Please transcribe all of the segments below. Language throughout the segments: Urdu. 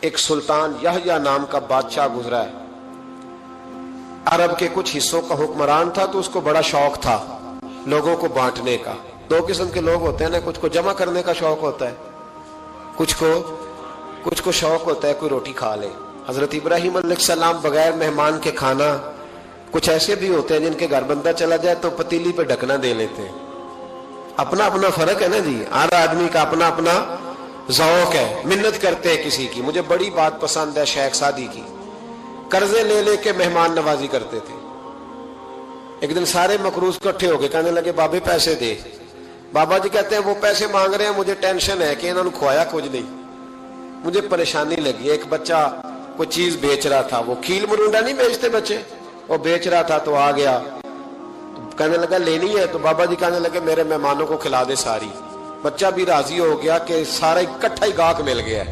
ایک سلطان یحییٰ نام کا بادشاہ گزرا ہے، عرب کے کچھ حصوں کا حکمران تھا، تو اس کو بڑا شوق تھا لوگوں کو بانٹنے کا۔ دو قسم کے لوگ ہوتے ہیں نا، کچھ کو جمع کرنے کا شوق ہوتا ہے، کچھ کو شوق ہوتا ہے کوئی روٹی کھا لے۔ حضرت ابراہیم علیہ السلام بغیر مہمان کے کھانا، کچھ ایسے بھی ہوتے ہیں جن کے گھر بندہ چلا جائے تو پتیلی پہ ڈھکنا دے لیتے ہیں۔ اپنا اپنا فرق ہے نا جی، ہر آدمی کا اپنا اپنا ذوق ہے، منت کرتے ہیں کسی کی۔ مجھے بڑی بات پسند ہے شیخ سعدی کی، قرضے لے لے کے مہمان نوازی کرتے تھے۔ ایک دن سارے مقروض اکٹھے ہو گئے، کہنے لگے بابے پیسے دے۔ بابا جی کہتے ہیں وہ پیسے مانگ رہے ہیں، مجھے ٹینشن ہے کہ انہوں نے کھوایا کچھ نہیں، مجھے پریشانی لگی۔ ایک بچہ کوئی چیز بیچ رہا تھا، وہ کھیل مرونڈا نہیں بیچتے بچے، وہ بیچ رہا تھا تو آ گیا، کہنے لگا لینی ہے؟ تو بابا جی کہنے لگے میرے مہمانوں کو کھلا دے ساری۔ بچہ بھی راضی ہو گیا کہ سارا اکٹھا ہی گاہک مل گیا،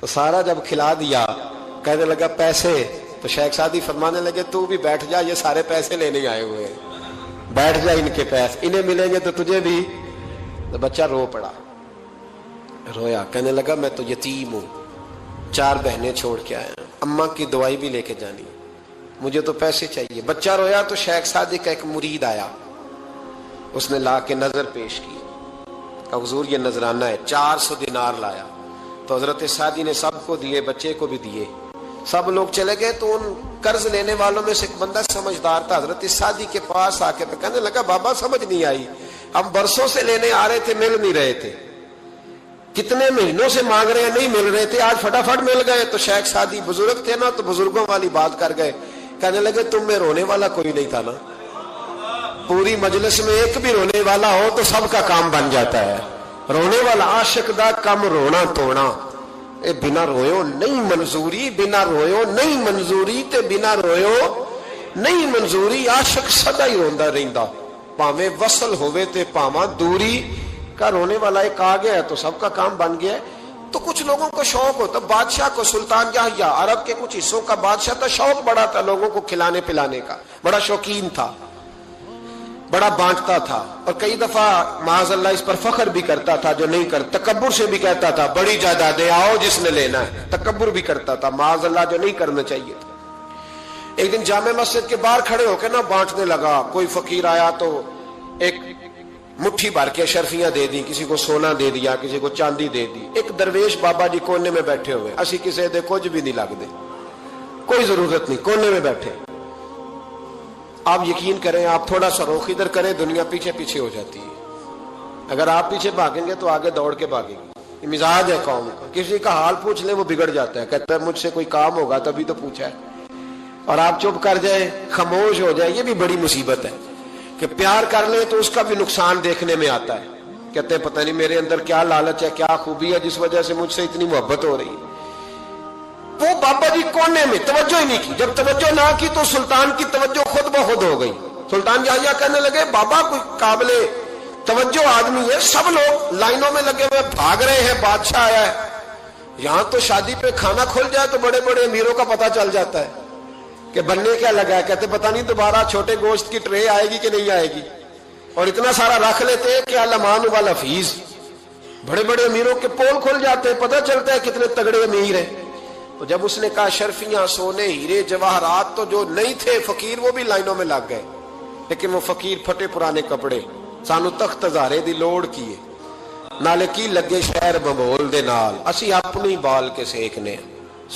تو سارا جب کھلا دیا کہنے لگا پیسے؟ تو شیخ سعدی فرمانے لگے تو بھی بیٹھ جا، یہ سارے پیسے لینے آئے ہوئے ہیں، بیٹھ جا، ان کے پیسے انہیں ملیں گے تو تجھے بھی۔ تو بچہ رو پڑا، رویا، کہنے لگا میں تو یتیم ہوں، 4 بہنیں چھوڑ کے آیا ہوں، اماں کی دوائی بھی لے کے جانی، مجھے تو پیسے چاہیے۔ بچہ رویا تو شیخ سعدی کا ایک مرید آیا، اس نے لا کے نظر پیش کی، کہا حضور یہ نذرانہ ہے، 400 دینار لایا۔ تو حضرت سعدی نے سب کو دیے، بچے کو بھی دیے، سب لوگ چلے گئے۔ تو ان قرض لینے والوں میں سے ایک بندہ سمجھدار تھا، حضرت سعدی کے پاس آ کے کہنے لگا بابا سمجھ نہیں آئی، ہم برسوں سے لینے آ رہے تھے، مل نہیں رہے تھے، کتنے مہینوں سے مانگ رہے ہیں نہیں مل رہے تھے، آج فٹافٹ مل گئے۔ تو شیخ سعدی بزرگ تھے نا، تو بزرگوں والی بات کر گئے، کہنے لگے تم میں رونے والا کوئی نہیں تھا نا، پوری مجلس میں ایک بھی رونے والا ہو تو سب کا کام بن جاتا ہے۔ رونے والا عاشق دا کم رونا توڑا، اے بنا رویو نہیں منظوری، بنا رویو نہیں منظوری تے بنا رویو نہیں منظوری، عاشق سدا ہی روندا رہندا، پاویں وصل ہوئے تے پاواں دوری کا۔ رونے والا ایک آ گیا ہے تو سب کا کام بن گیا ہے۔ تو کچھ لوگوں کو شوق ہوتا، بادشاہ کو، سلطان یحییٰ عرب کے کچھ حصوں کا بادشاہ تھا، شوق بڑا تھا لوگوں کو کھلانے پلانے کا، بڑا شوقین تھا، بڑا بانٹتا تھا، اور کئی دفعہ معاذ اللہ اس پر فخر بھی کرتا تھا جو نہیں کرتا، تکبر سے بھی کہتا تھا بڑی جائیدادیں آؤ جس نے لینا ہے، تکبر بھی کرتا تھا معاذ اللہ جو نہیں کرنا چاہیے تھا۔ ایک دن جامع مسجد کے باہر کھڑے ہو کے نا بانٹنے لگا، کوئی فقیر آیا تو ایک مٹھی بھر کے اشرفیاں دے دی، کسی کو سونا دے دیا، کسی کو چاندی دے دی۔ ایک درویش بابا جی کونے میں بیٹھے ہوئے، اسی کسی دے کچھ بھی نہیں لگ دے، کوئی ضرورت نہیں، کونے میں بیٹھے۔ آپ یقین کریں، آپ تھوڑا سا رخ ادھر کریں، دنیا پیچھے پیچھے ہو جاتی ہے۔ اگر آپ پیچھے بھاگیں گے تو آگے دوڑ کے بھاگیں گے، یہ مزاج ہے قوم کا۔ کسی کا حال پوچھ لیں وہ بگڑ جاتا ہے، کہتا ہے مجھ سے کوئی کام ہوگا تبھی تو پوچھا ہے، اور آپ چپ کر جائیں، خاموش ہو جائیں، یہ بھی بڑی مصیبت ہے کہ پیار کر لیں تو اس کا بھی نقصان دیکھنے میں آتا ہے۔ کہتے ہیں پتہ نہیں میرے اندر کیا لالچ ہے، کیا خوبی ہے جس وجہ سے مجھ سے اتنی محبت ہو رہی ہے۔ وہ بابا جی کونے میں توجہ ہی نہیں کی، جب توجہ نہ کی تو سلطان کی توجہ خود بخود ہو گئی۔ سلطان یحییٰ کہنے لگے بابا کوئی قابل توجہ آدمی ہے، سب لوگ لائنوں میں لگے ہوئے بھاگ رہے ہیں، بادشاہ آیا ہے، یہاں تو شادی پہ کھانا کھل جائے تو بڑے بڑے امیروں کا پتہ چل جاتا ہے کہ بننے کیا لگا ہے۔ کہتے پتہ نہیں دوبارہ چھوٹے گوشت کی ٹرے آئے گی کہ نہیں آئے گی، اور اتنا سارا رکھ لیتے ہیں کہ علمان والحفیظ، بڑے بڑے امیروں کے پول کھل جاتے ہیں، پتہ چلتا ہے کتنے تگڑے امیر ہیں۔ تو جب اس نے کہا شرفیاں، سونے، ہیرے، جواہرات، تو جو نہیں تھے فقیر وہ بھی لائنوں میں لگ گئے، لیکن وہ فقیر پھٹے پرانے کپڑے، سانو تخت ہزارے دی لوڑ کیے، نالے کی لگے شہر بمول دے نال، اسی اپنی بال کے سیکنے،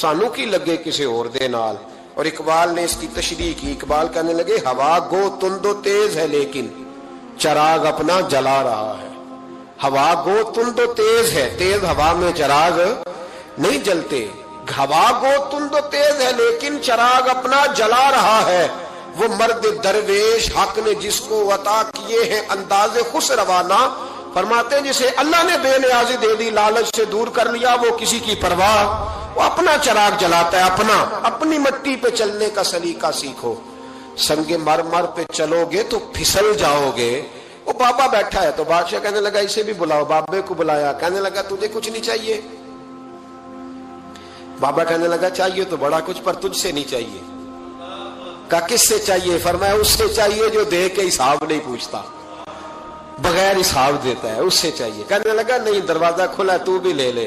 سانو کی لگے کسی اور دے نال۔ اور اقبال نے اس کی تشریح کی، اقبال کہنے لگے ہوا گو تند و تیز ہے لیکن چراغ اپنا جلا رہا ہے۔ ہوا گو تند و تیز ہے، تیز ہوا میں چراغ نہیں جلتے، ہوا گو تند و تیز ہے لیکن چراغ اپنا جلا رہا ہے۔ وہ مرد درویش حق نے جس کو عطا کیے ہیں انداز خسروانہ، فرماتے ہیں جسے اللہ نے بے نیازی دے دی، لالچ سے دور کر لیا، وہ کسی کی پرواہ، وہ اپنا چراغ جلاتا ہے، اپنی مٹی پہ چلنے کا سلیقہ سیکھو، سنگ مرمر پہ چلو گے تو پھسل جاؤ گے۔ وہ بابا بیٹھا ہے تو بادشاہ کہنے لگا اسے بھی بلاؤ، بابے کو بلایا، کہنے لگا تجھے کچھ نہیں چاہیے؟ بابا کہنے لگا چاہیے تو بڑا کچھ، پر تجھ سے نہیں چاہیے۔ کہا کس سے چاہیے؟ فرمایا اس سے چاہیے جو دے کے حساب نہیں پوچھتا، بغیر حساب دیتا ہے، اس سے چاہیے۔ کہنے لگا نہیں، دروازہ کھلا تو بھی لے لے۔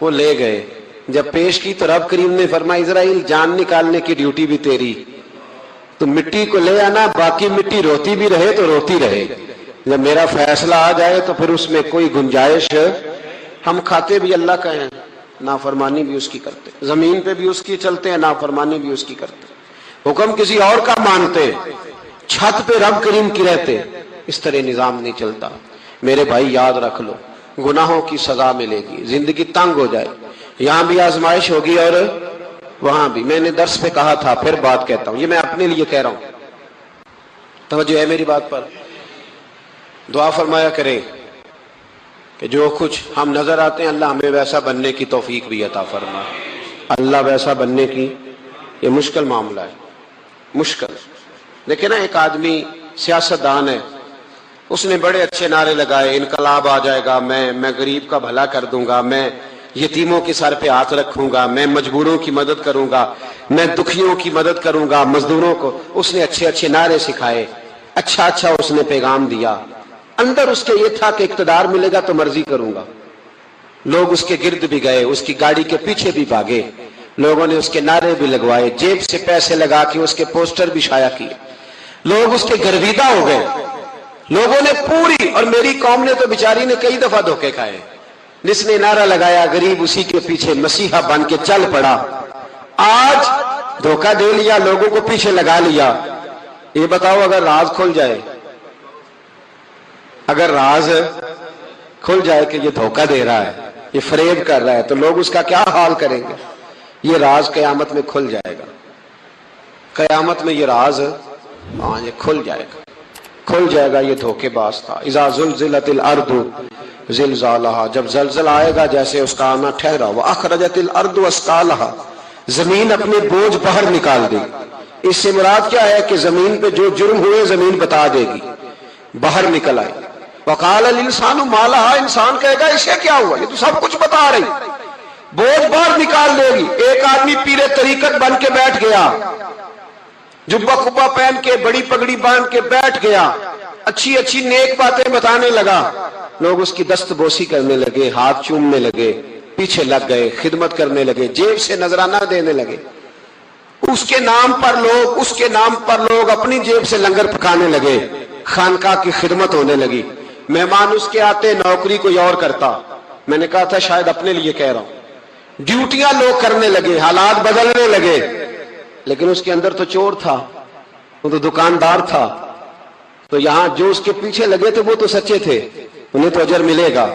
وہ لے گئے. جب پیش کی تو رب کریم نے فرمایا اسرائیل جان نکالنے کی ڈیوٹی بھی تیری، تو مٹی کو لے آنا، باقی مٹی روتی بھی رہے تو روتی رہے. جب میرا فیصلہ آ جائے تو پھر اس میں کوئی گنجائش، ہم کھاتے بھی اللہ کا ہیں، نافرمانی بھی اس کی کرتے، زمین پہ بھی اس کی چلتے ہیں، نافرمانی بھی اس کی کرتے، حکم کسی اور کا مانتے، چھت پہ رب کریم کی رہتے. اس طرح نظام نہیں چلتا. میرے بھائی یاد رکھ لو، گناہوں کی سزا ملے گی، زندگی تنگ ہو جائے، یہاں بھی آزمائش ہوگی اور وہاں بھی. میں نے درس پہ کہا تھا، پھر بات کہتا ہوں، یہ میں اپنے لیے کہہ رہا ہوں، توجہ ہے میری بات پر. دعا فرمایا کریں کہ جو کچھ ہم نظر آتے ہیں اللہ ہمیں ویسا بننے کی توفیق بھی عطا فرما. اللہ ویسا بننے کی، یہ مشکل معاملہ ہے، مشکل. دیکھیں نا، ایک آدمی سیاستدان ہے، اس نے بڑے اچھے نعرے لگائے، انقلاب آ جائے گا، میں غریب کا بھلا کر دوں گا، میں یتیموں کے سر پہ ہاتھ رکھوں گا، میں مجبوروں کی مدد کروں گا، میں دکھیوں کی مدد کروں گا، مزدوروں کو. اس نے اچھے اچھے نعرے سکھائے، اچھا اس نے پیغام دیا. اندر اس کے یہ تھا کہ اقتدار ملے گا تو مرضی کروں گا. لوگ اس کے گرد بھی گئے، اس کی گاڑی کے پیچھے بھی بھاگے، لوگوں نے اس کے نعرے بھی لگوائے، جیب سے پیسے لگا کے اس کے پوسٹر بھی شائع کیے. لوگ اس کے گرویدہ ہو گئے. لوگوں نے پوری، اور میری قوم نے تو بیچاری نے کئی دفعہ دھوکے کھائے. جس نے نعرہ لگایا غریب اسی کے پیچھے مسیحا بن کے چل پڑا. آج دھوکہ دے لیا، لوگوں کو پیچھے لگا لیا. یہ بتاؤ اگر راز کھل جائے، اگر راز کھل جائے کہ یہ دھوکہ دے رہا ہے، یہ فریب کر رہا ہے، تو لوگ اس کا کیا حال کریں گے؟ یہ راز قیامت میں کھل جائے گا. قیامت میں یہ راز یہ کھل جائے گا، کھل جائے گا. یہ دھوکے باز تھا. اذا زلزلت الارض زلزالہا، جب زلزلہ آئے گا جیسے اس کا آنا ٹھہرا. واخرجت الارض اثقالہا، زمین اپنے بوجھ باہر نکال دے. اس سے مراد کیا ہے کہ زمین پہ جو جرم ہوئے زمین بتا دے گی، باہر نکل آئے. وقال الانسان ما لہا، انسان کہے گا اسے کیا ہوا، یہ تو سب کچھ بتا رہی. بوجھ باہر نکال دے گی. ایک آدمی پیر طریقت بن کے بیٹھ گیا، جبہ کبا پہن کے بڑی پگڑی باندھ کے بیٹھ گیا، اچھی اچھی نیک باتیں بتانے لگا. لوگ اس کی دست بوسی کرنے لگے، ہاتھ چومنے لگے، پیچھے لگ گئے، خدمت کرنے لگے، جیب سے نذرانہ دینے لگے. اس کے نام پر لوگ اپنی جیب سے لنگر پکانے لگے، خانقاہ کی خدمت ہونے لگی. مہمان اس کے آتے، نوکری کوئی اور کرتا. میں نے کہا تھا شاید اپنے لیے کہہ رہا ہوں. ڈیوٹیاں لوگ کرنے لگے، حالات بدلنے لگے. لیکن اس کے اندر تو چور تھا، وہ تو دکاندار تھا. تو یہاں جو اس کے پیچھے لگے تھے وہ تو سچے تھے، انہیں تو اجر ملے گا.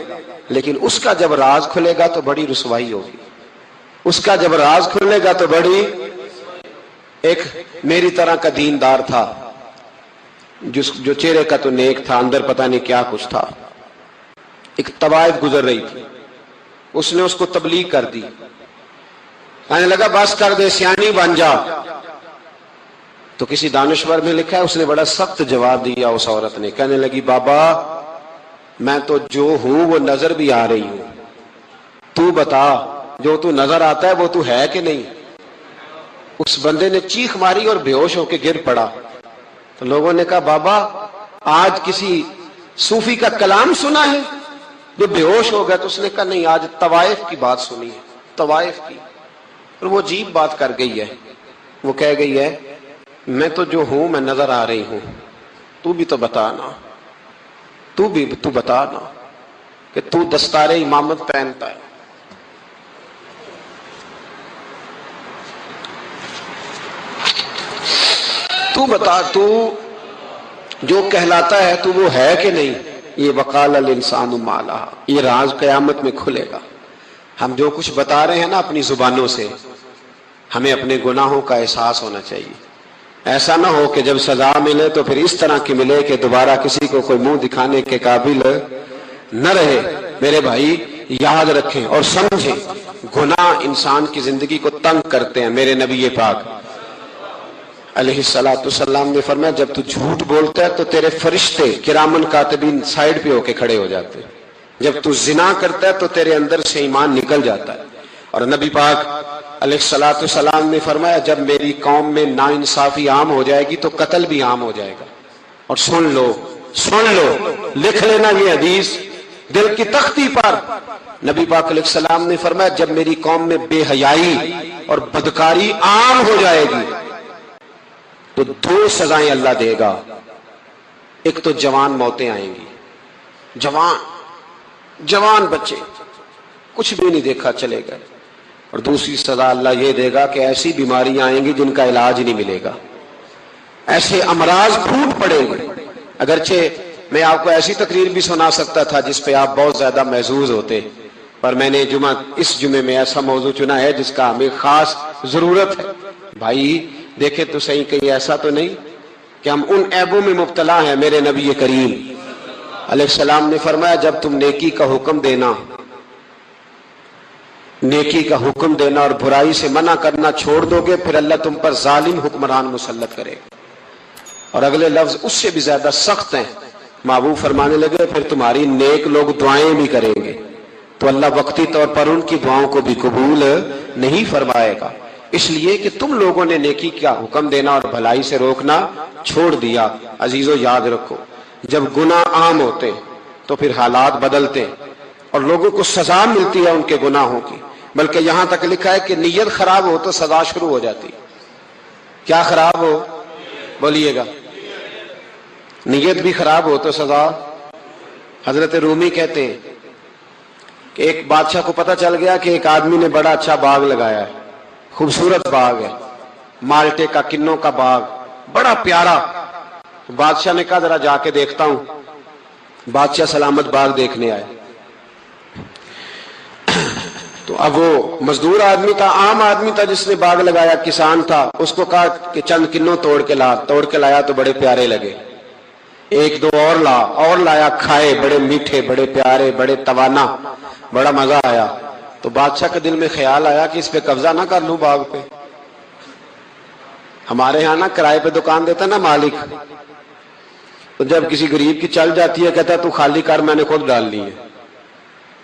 لیکن اس کا جب راز کھلے گا تو بڑی رسوائی ہوگی. اس کا جب راز کھلے گا تو بڑی. ایک میری طرح کا دیندار تھا، جو چہرے کا تو نیک تھا، اندر پتہ نہیں کیا کچھ تھا. ایک طوائف گزر رہی تھی، اس نے اس کو تبلیغ کر دی. کہنے لگا بس کر دے، سیانی بن جا. تو کسی دانشور میں لکھا ہے اس نے بڑا سخت جواب دیا. اس عورت نے کہنے لگی بابا میں تو جو ہوں وہ نظر بھی آ رہی ہوں، تو بتا جو تو نظر آتا ہے وہ تو ہے کہ نہیں. اس بندے نے چیخ ماری اور بے ہوش ہو کے گر پڑا. تو لوگوں نے کہا بابا آج کسی صوفی کا کلام سنا ہے جو بے ہوش ہو گیا. تو اس نے کہا نہیں، آج طوائف کی بات سنی ہے، طوائف کی. اور وہ عجیب بات کر گئی ہے. وہ کہہ گئی ہے میں تو جو ہوں میں نظر آ رہی ہوں، تو بھی تو بتانا، تو بتانا کہ تو دستار امامت پہنتا ہے. تو بتا، تو جو کہلاتا ہے تو وہ ہے کہ نہیں. یہ وقال الانسان ما لہا، یہ راز قیامت میں کھلے گا. ہم جو کچھ بتا رہے ہیں نا اپنی زبانوں سے، ہمیں اپنے گناہوں کا احساس ہونا چاہیے. ایسا نہ ہو کہ جب سزا ملے تو پھر اس طرح کی ملے کہ دوبارہ کسی کو کوئی منہ دکھانے کے قابل نہ رہے. میرے بھائی یاد رکھیں اور سمجھیں، گناہ انسان کی زندگی کو تنگ کرتے ہیں. میرے نبی پاک علیہ الصلوۃ والسلام نے فرمایا جب تو جھوٹ بولتا ہے تو تیرے فرشتے کرامن کاتبین سائڈ پہ ہو کے کھڑے ہو جاتے ہیں. جب تو زنا کرتا ہے تو تیرے اندر سے ایمان نکل جاتا ہے. اور نبی پاک علیہ الصلوۃ والسلام نے فرمایا جب میری قوم میں ناانصافی عام ہو جائے گی تو قتل بھی عام ہو جائے گا. اور سن لو، لکھ لینا یہ حدیث دل کی تختی پر. نبی پاک علیہ السلام نے فرمایا جب میری قوم میں بے حیائی اور بدکاری عام ہو جائے گی تو دو سزائیں اللہ دے گا. ایک تو جوان موتیں آئیں گی, جوان بچے کچھ بھی نہیں دیکھا چلے گئے, اور دوسری سزا اللہ یہ دے گا کہ ایسی بیماریاں آئیں گی جن کا علاج نہیں ملے گا, ایسے امراض پھوٹ پڑیں گے. اگرچہ میں آپ کو ایسی تقریر بھی سنا سکتا تھا جس پہ آپ بہت زیادہ محظوظ ہوتے, پر میں نے اس جمعے میں ایسا موضوع چنا ہے جس کا ہمیں خاص ضرورت ہے. بھائی دیکھیں تو صحیح, کہیں ایسا تو نہیں کہ ہم ان عیبوں میں مبتلا ہیں. میرے نبی کریم علیہ السلام نے فرمایا جب تم نیکی کا حکم دینا اور برائی سے منع کرنا چھوڑ دو گے, پھر اللہ تم پر ظالم حکمران مسلط کرے گا. اور اگلے لفظ اس سے بھی زیادہ سخت ہیں. محبوب فرمانے لگے پھر تمہاری نیک لوگ دعائیں بھی کریں گے تو اللہ وقتی طور پر ان کی دعاؤں کو بھی قبول نہیں فرمائے گا. اس لیے کہ تم لوگوں نے نیکی کا حکم دینا اور بھلائی سے روکنا چھوڑ دیا. عزیزو یاد رکھو, جب گناہ عام ہوتے تو پھر حالات بدلتے اور لوگوں کو سزا ملتی ہے ان کے گناہوں کی. بلکہ یہاں تک لکھا ہے کہ نیت خراب ہو تو سزا شروع ہو جاتی. کیا خراب ہو؟ بولیے گا. نیت بھی خراب ہو تو سزا. حضرت رومی کہتے ہیں کہ ایک بادشاہ کو پتہ چل گیا کہ ایک آدمی نے بڑا اچھا باغ لگایا ہے, خوبصورت باغ ہے, مالٹے کا, کنوں کا باغ, بڑا پیارا. بادشاہ نے کہا ذرا جا کے دیکھتا ہوں. بادشاہ سلامت باغ دیکھنے آئے تو اب وہ مزدور آدمی تھا, عام آدمی تھا جس نے باغ لگایا, کسان تھا. اس کو کہا کہ چند کنوں توڑ کے لایا تو بڑے پیارے لگے. ایک دو اور لایا, کھائے, بڑے میٹھے, بڑے پیارے, بڑے توانا, بڑا مزہ آیا. تو بادشاہ کے دل میں خیال آیا کہ اس پہ قبضہ نہ کر لوں باغ پہ. ہمارے ہاں نا کرائے پہ دکان دیتا نا مالک, تو جب کسی غریب کی چل جاتی ہے کہتا تو خالی کر, میں نے خود ڈال لی ہے.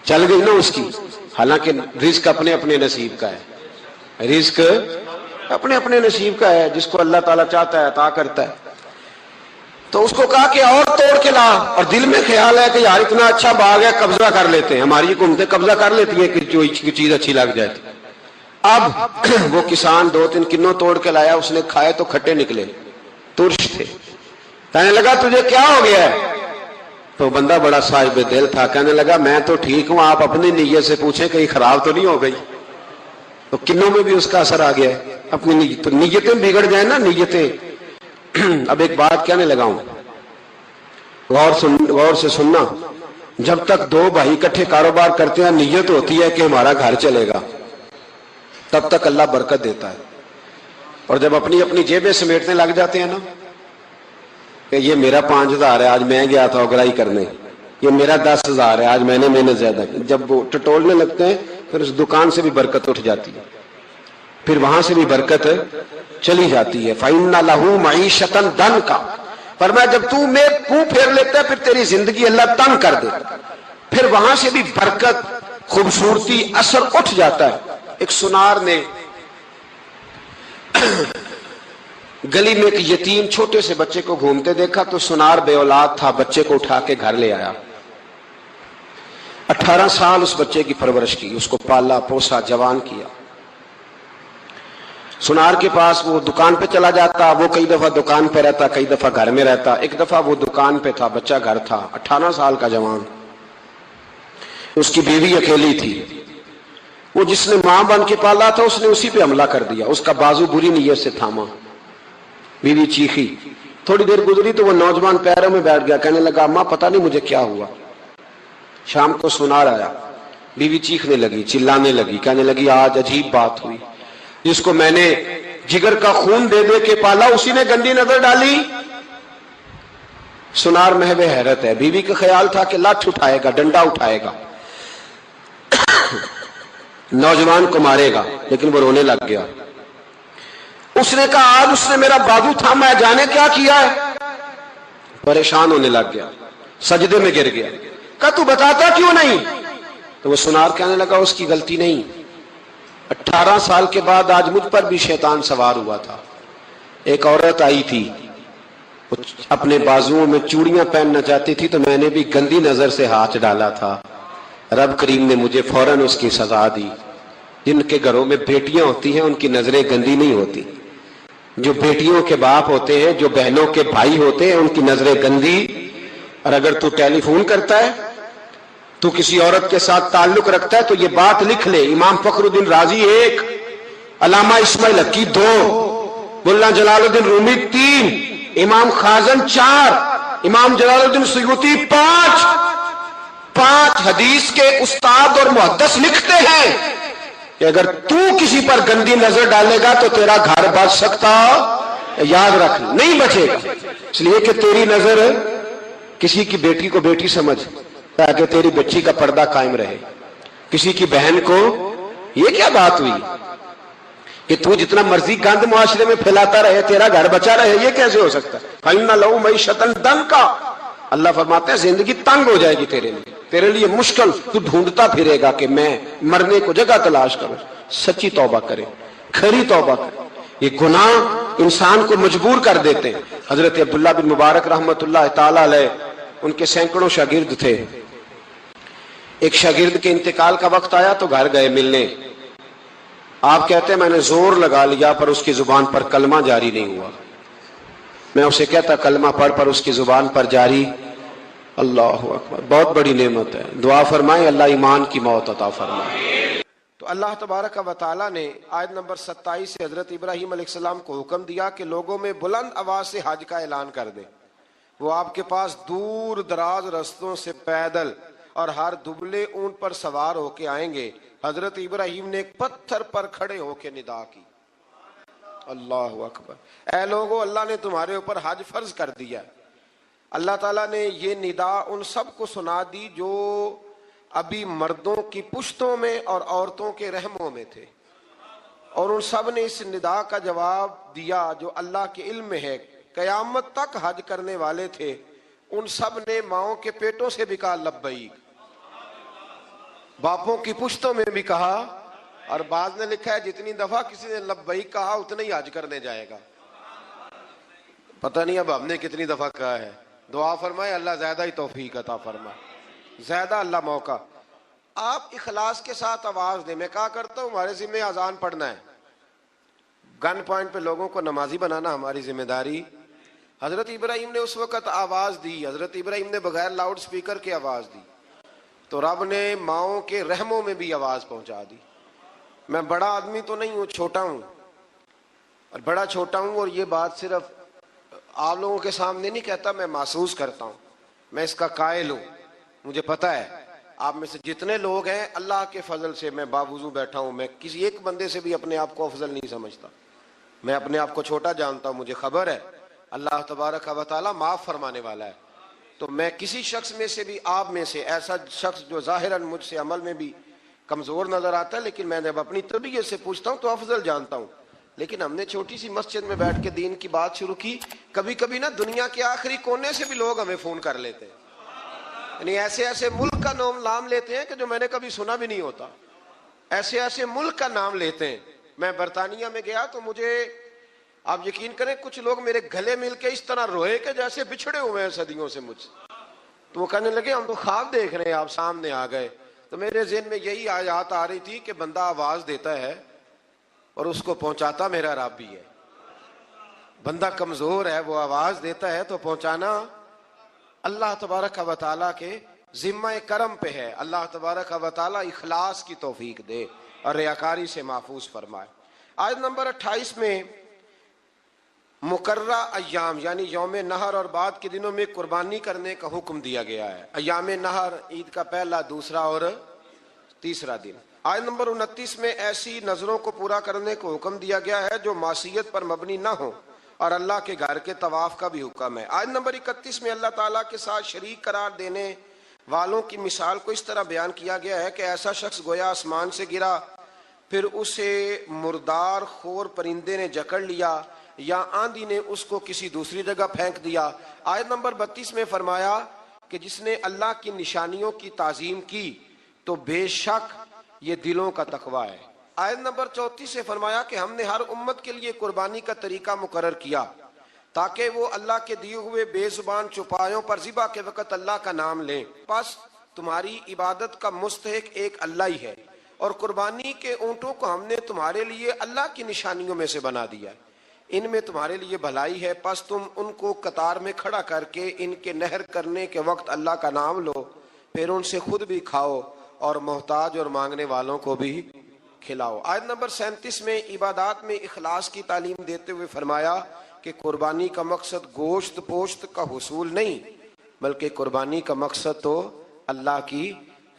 چل گئی نا اس کی. حالانکہ رزق اپنے اپنے نصیب کا ہے, رزق اپنے اپنے نصیب کا ہے, جس کو اللہ تعالیٰ چاہتا ہے عطا کرتا ہے. تو اس کو کہا کہ اور توڑ کے لا, اور دل میں خیال ہے کہ یار اتنا اچھا باغ ہے قبضہ کر لیتے ہیں. ہماری حکومتیں قبضہ کر لیتی ہیں کہ جو چیز اچھی لگ جائے. اب وہ کسان 2-3 کنوں توڑ کے لایا, اس نے کھائے تو کھٹے نکلے, ترش تھے. کہنے لگا تجھے کیا ہو گیا ہے؟ تو بندہ بڑا صاحب دل تھا, کہنے لگا میں تو ٹھیک ہوں, آپ اپنی نیت سے پوچھیں کہیں خراب تو نہیں ہو گئی. تو کنوں میں بھی اس کا اثر آ گیا ہے. اپنی نیتیں بگڑ جائیں نا, نیتیں. اب ایک بات کہنے لگا ہوں, غور سے سننا. جب تک دو بھائی اکٹھے کاروبار کرتے ہیں نیت ہوتی ہے کہ ہمارا گھر چلے گا, تب تک اللہ برکت دیتا ہے. اور جب اپنی اپنی جیبیں سمیٹنے لگ جاتے ہیں نا کہ یہ میرا 5,000 ہے, آج میں گیا تھا اگرائی کرنے, یہ میرا 10,000 ہے, آج میں نے محنت زیادہ کی. جب وہ ٹٹولنے لگتے ہیں پھر اس دکان سے بھی برکت اٹھ جاتی ہے, پھر وہاں سے بھی برکت چلی جاتی ہے. فَإِنَّ لَهُ مَعِيشَةً ضَنْكَ, فرمایا جب تو میں منہ پھیر لیتا ہے پھر تیری زندگی اللہ تنگ کر دے, پھر وہاں سے بھی برکت, خوبصورتی, اثر اٹھ جاتا ہے. ایک سنار نے گلی میں ایک یتیم چھوٹے سے بچے کو گھومتے دیکھا تو سنار بے اولاد تھا, بچے کو اٹھا کے گھر لے آیا. 18 سال اس بچے کی پرورش کی, اس کو پالا پوسا, جوان کیا. سنار کے پاس وہ دکان پہ چلا جاتا, وہ کئی دفعہ دکان پہ رہتا, کئی دفعہ گھر میں رہتا. ایک دفعہ وہ دکان پہ تھا, بچہ گھر تھا, 18 سال کا جوان. اس کی بیوی اکیلی تھی. وہ جس نے ماں بن کے پالا تھا اس نے اسی پہ حملہ کر دیا, اس کا بازو بری نیت سے تھاما. بیوی چیخی, تھوڑی دیر گزری تو وہ نوجوان پیروں میں بیٹھ گیا, کہنے لگا اماں پتہ نہیں مجھے کیا ہوا. شام کو سنار آیا, بیوی چیخنے لگی, چلانے لگی, کہنے لگی آج عجیب بات ہوئی, جس کو میں نے جگر کا خون دے دے کے پالا اسی نے گندی نظر ڈالی. سنار محو حیرت ہے. بیوی کا خیال تھا کہ لاٹھ اٹھائے گا, ڈنڈا اٹھائے گا, نوجوان کو مارے گا, لیکن وہ رونے لگ گیا. اس نے کہا آج اس نے میرا بازو تھاما ہے, جانے کیا کیا ہے. پریشان ہونے لگ گیا, سجدے میں گر گیا. کہا تو بتاتا کیوں نہیں؟ تو وہ سنار کہنے لگا اس کی غلطی نہیں, 18 سال کے بعد آج مجھ پر بھی شیطان سوار ہوا تھا. ایک عورت آئی تھی, اپنے بازوؤں میں چوڑیاں پہننا چاہتی تھی, تو میں نے بھی گندی نظر سے ہاتھ ڈالا تھا. رب کریم نے مجھے فوراً اس کی سزا دی۔ جن کے گھروں میں بیٹیاں ہوتی ہیں ان کی نظریں گندی نہیں ہوتی، جو بیٹیوں کے باپ ہوتے ہیں، جو بہنوں کے بھائی ہوتے ہیں، ان کی نظریں گندی۔ اور اگر تو ٹیلی فون کرتا ہے، تو کسی عورت کے ساتھ تعلق رکھتا ہے، تو یہ بات لکھ لے، امام فخر الدین رازی 1، علامہ اسماعیل حقی 2، ملا جلال الدین رومی 3، امام خازن 4، امام جلال الدین سیوطی 5 حدیث کے استاد اور محدث لکھتے ہیں کہ اگر تو کسی پر گندی نظر ڈالے گا تو تیرا گھر بچ سکتا، یاد رکھ، نہیں بچے گا، اس لیے کہ تیری نظر کسی کی بیٹی کو بیٹی سمجھ تاکہ تیری بچی کا پردہ قائم رہے، کسی کی بہن کو، یہ کیا بات ہوئی کہ تو جتنا مرضی گند معاشرے میں پھیلاتا رہے تیرا گھر بچا رہے، یہ کیسے ہو سکتا ہے؟ فَإِنَّ لَهُ مَعِيشَةً ضَنْكَ، اللہ فرماتے ہیں زندگی تنگ ہو جائے گی تیرے لیے مشکل، تو ڈھونڈتا پھرے گا کہ میں مرنے کو جگہ تلاش کروں۔ سچی توبہ کرے، کھری توبہ کرے، یہ گناہ انسان کو مجبور کر دیتے ہیں۔ حضرت عبداللہ بن مبارک رحمت اللہ تعالی علیہ، ان کے سینکڑوں شاگرد تھے، ایک شاگرد کے انتقال کا وقت آیا تو گھر گئے ملنے، آپ کہتے ہیں میں نے زور لگا لیا پر اس کی زبان پر کلمہ جاری نہیں ہوا، میں اسے کہتا کلمہ پڑھ پر اس کی زبان پر جاری، اللہ اکبر، بہت بڑی نعمت ہے، دعا فرمائیں اللہ ایمان کی موت عطا فرمائے۔ تو اللہ تبارک و تعالیٰ نے آیت نمبر 27 سے حضرت ابراہیم علیہ السلام کو حکم دیا کہ لوگوں میں بلند آواز سے حج کا اعلان کر دیں، وہ آپ کے پاس دور دراز رستوں سے پیدل اور ہر دبلے اونٹ پر سوار ہو کے آئیں گے۔ حضرت ابراہیم نے ایک پتھر پر کھڑے ہو کے ندا کی، اللہ اکبر، اے لوگو اللہ نے تمہارے اوپر حج فرض کر دیا۔ اللہ تعالیٰ نے یہ ندا ان سب کو سنا دی جو ابھی مردوں کی پشتوں میں اور عورتوں کے رحموں میں تھے، اور ان سب نے اس ندا کا جواب دیا جو اللہ کے علم میں ہے۔ قیامت تک حج کرنے والے تھے، ان سب نے ماؤں کے پیٹوں سے بھی کہا لبیک، باپوں کی پشتوں میں بھی کہا، اور بعض نے لکھا ہے جتنی دفعہ کسی نے لبیک کہا اتنا ہی حج کرنے جائے گا۔ پتہ نہیں اب ہم نے کتنی دفعہ کہا ہے، دعا فرمائے اللہ زیادہ ہی توفیق عطا فرمائے، زیادہ اللہ موقع۔ آپ اخلاص کے ساتھ آواز دیں، میں کہا کرتا ہوں ہمارے ذمہ اذان پڑھنا ہے، گن پوائنٹ پہ لوگوں کو نمازی بنانا ہماری ذمہ داری۔ حضرت ابراہیم نے اس وقت آواز دی، حضرت ابراہیم نے بغیر لاؤڈ سپیکر کے آواز دی، تو رب نے ماؤں کے رحموں میں بھی آواز پہنچا دی۔ میں بڑا آدمی تو نہیں ہوں، چھوٹا ہوں، اور بڑا چھوٹا ہوں، اور یہ بات صرف آپ لوگوں کے سامنے نہیں کہتا، میں محسوس کرتا ہوں، میں اس کا قائل ہوں، مجھے پتہ ہے آپ میں سے جتنے لوگ ہیں اللہ کے فضل سے میں باوضو بیٹھا ہوں، میں کسی ایک بندے سے بھی اپنے آپ کو افضل نہیں سمجھتا، میں اپنے آپ کو چھوٹا جانتا ہوں، مجھے خبر ہے اللہ تبارک و تعالیٰ معاف فرمانے والا ہے۔ تو میں کسی شخص میں سے بھی، آپ میں سے ایسا شخص جو ظاہراً مجھ سے عمل میں بھی کمزور نظر آتا ہے، لیکن میں جب اپنی طبیعت سے پوچھتا ہوں تو افضل جانتا ہوں۔ لیکن ہم نے چھوٹی سی مسجد میں بیٹھ کے دین کی بات شروع کی، کبھی کبھی نا دنیا کے آخری کونے سے بھی لوگ ہمیں فون کر لیتے ہیں، یعنی ایسے ایسے ملک کا نام لیتے ہیں کہ جو میں نے کبھی سنا بھی نہیں ہوتا، ایسے ایسے ملک کا نام لیتے ہیں۔ میں برطانیہ میں گیا تو مجھے، آپ یقین کریں، کچھ لوگ میرے گلے مل کے اس طرح روئے کہ جیسے بچھڑے ہوئے ہیں صدیوں سے مجھ سے، تو وہ کہنے لگے ہم تو خواب دیکھ رہے ہیں، آپ سامنے آ گئے۔ تو میرے ذہن میں یہی آیات آ رہی تھی کہ بندہ آواز دیتا ہے اور اس کو پہنچاتا میرا رب بھی ہے، بندہ کمزور ہے، وہ آواز دیتا ہے تو پہنچانا اللہ تبارک و تعالیٰ کے ذمہ کرم پہ ہے۔ اللہ تبارک و تعالیٰ اخلاص کی توفیق دے اور ریاکاری سے محفوظ فرمائے۔ آیت نمبر 28 میں مقررہ ایام یعنی یوم نحر اور بعد کے دنوں میں قربانی کرنے کا حکم دیا گیا ہے۔ ایام نحر عید کا پہلا، دوسرا اور تیسرا دن۔ آیت نمبر 29 میں ایسی نظروں کو پورا کرنے کو حکم دیا گیا ہے جو معصیت پر مبنی نہ ہو، اور اللہ کے گھر کے طواف کا بھی حکم ہے۔ آیت نمبر 31 میں اللہ تعالیٰ کے ساتھ شریک قرار دینے والوں کی مثال کو اس طرح بیان کیا گیا ہے کہ ایسا شخص گویا آسمان سے گرا، پھر اسے مردار خور پرندے نے جکڑ لیا، یا آندھی نے اس کو کسی دوسری جگہ پھینک دیا۔ آیت نمبر 32 میں فرمایا کہ جس نے اللہ کی نشانیوں کی تعظیم کی تو بے شک یہ دلوں کا تقویٰ ہے۔ آیت نمبر 34 سے فرمایا کہ ہم نے ہر امت کے لیے قربانی کا طریقہ مقرر کیا تاکہ وہ اللہ کے دیے ہوئے بے زبان چوپایوں پر ذبح کے وقت اللہ کا نام لیں، پس تمہاری عبادت کا مستحق ایک اللہ ہی ہے، اور قربانی کے اونٹوں کو ہم نے تمہارے لیے اللہ کی نشانیوں میں سے بنا دیا ہے، ان میں تمہارے لیے بھلائی ہے، پس تم ان کو قطار میں کھڑا کر کے ان کے نہر کرنے کے وقت اللہ کا نام لو، پھر ان سے خود بھی کھاؤ اور محتاج اور مانگنے والوں کو بھی کھلاؤ۔ آیت نمبر 37 میں عبادات میں اخلاص کی تعلیم دیتے ہوئے فرمایا کہ قربانی کا مقصد گوشت پوشت کا حصول نہیں، بلکہ قربانی کا مقصد تو اللہ کی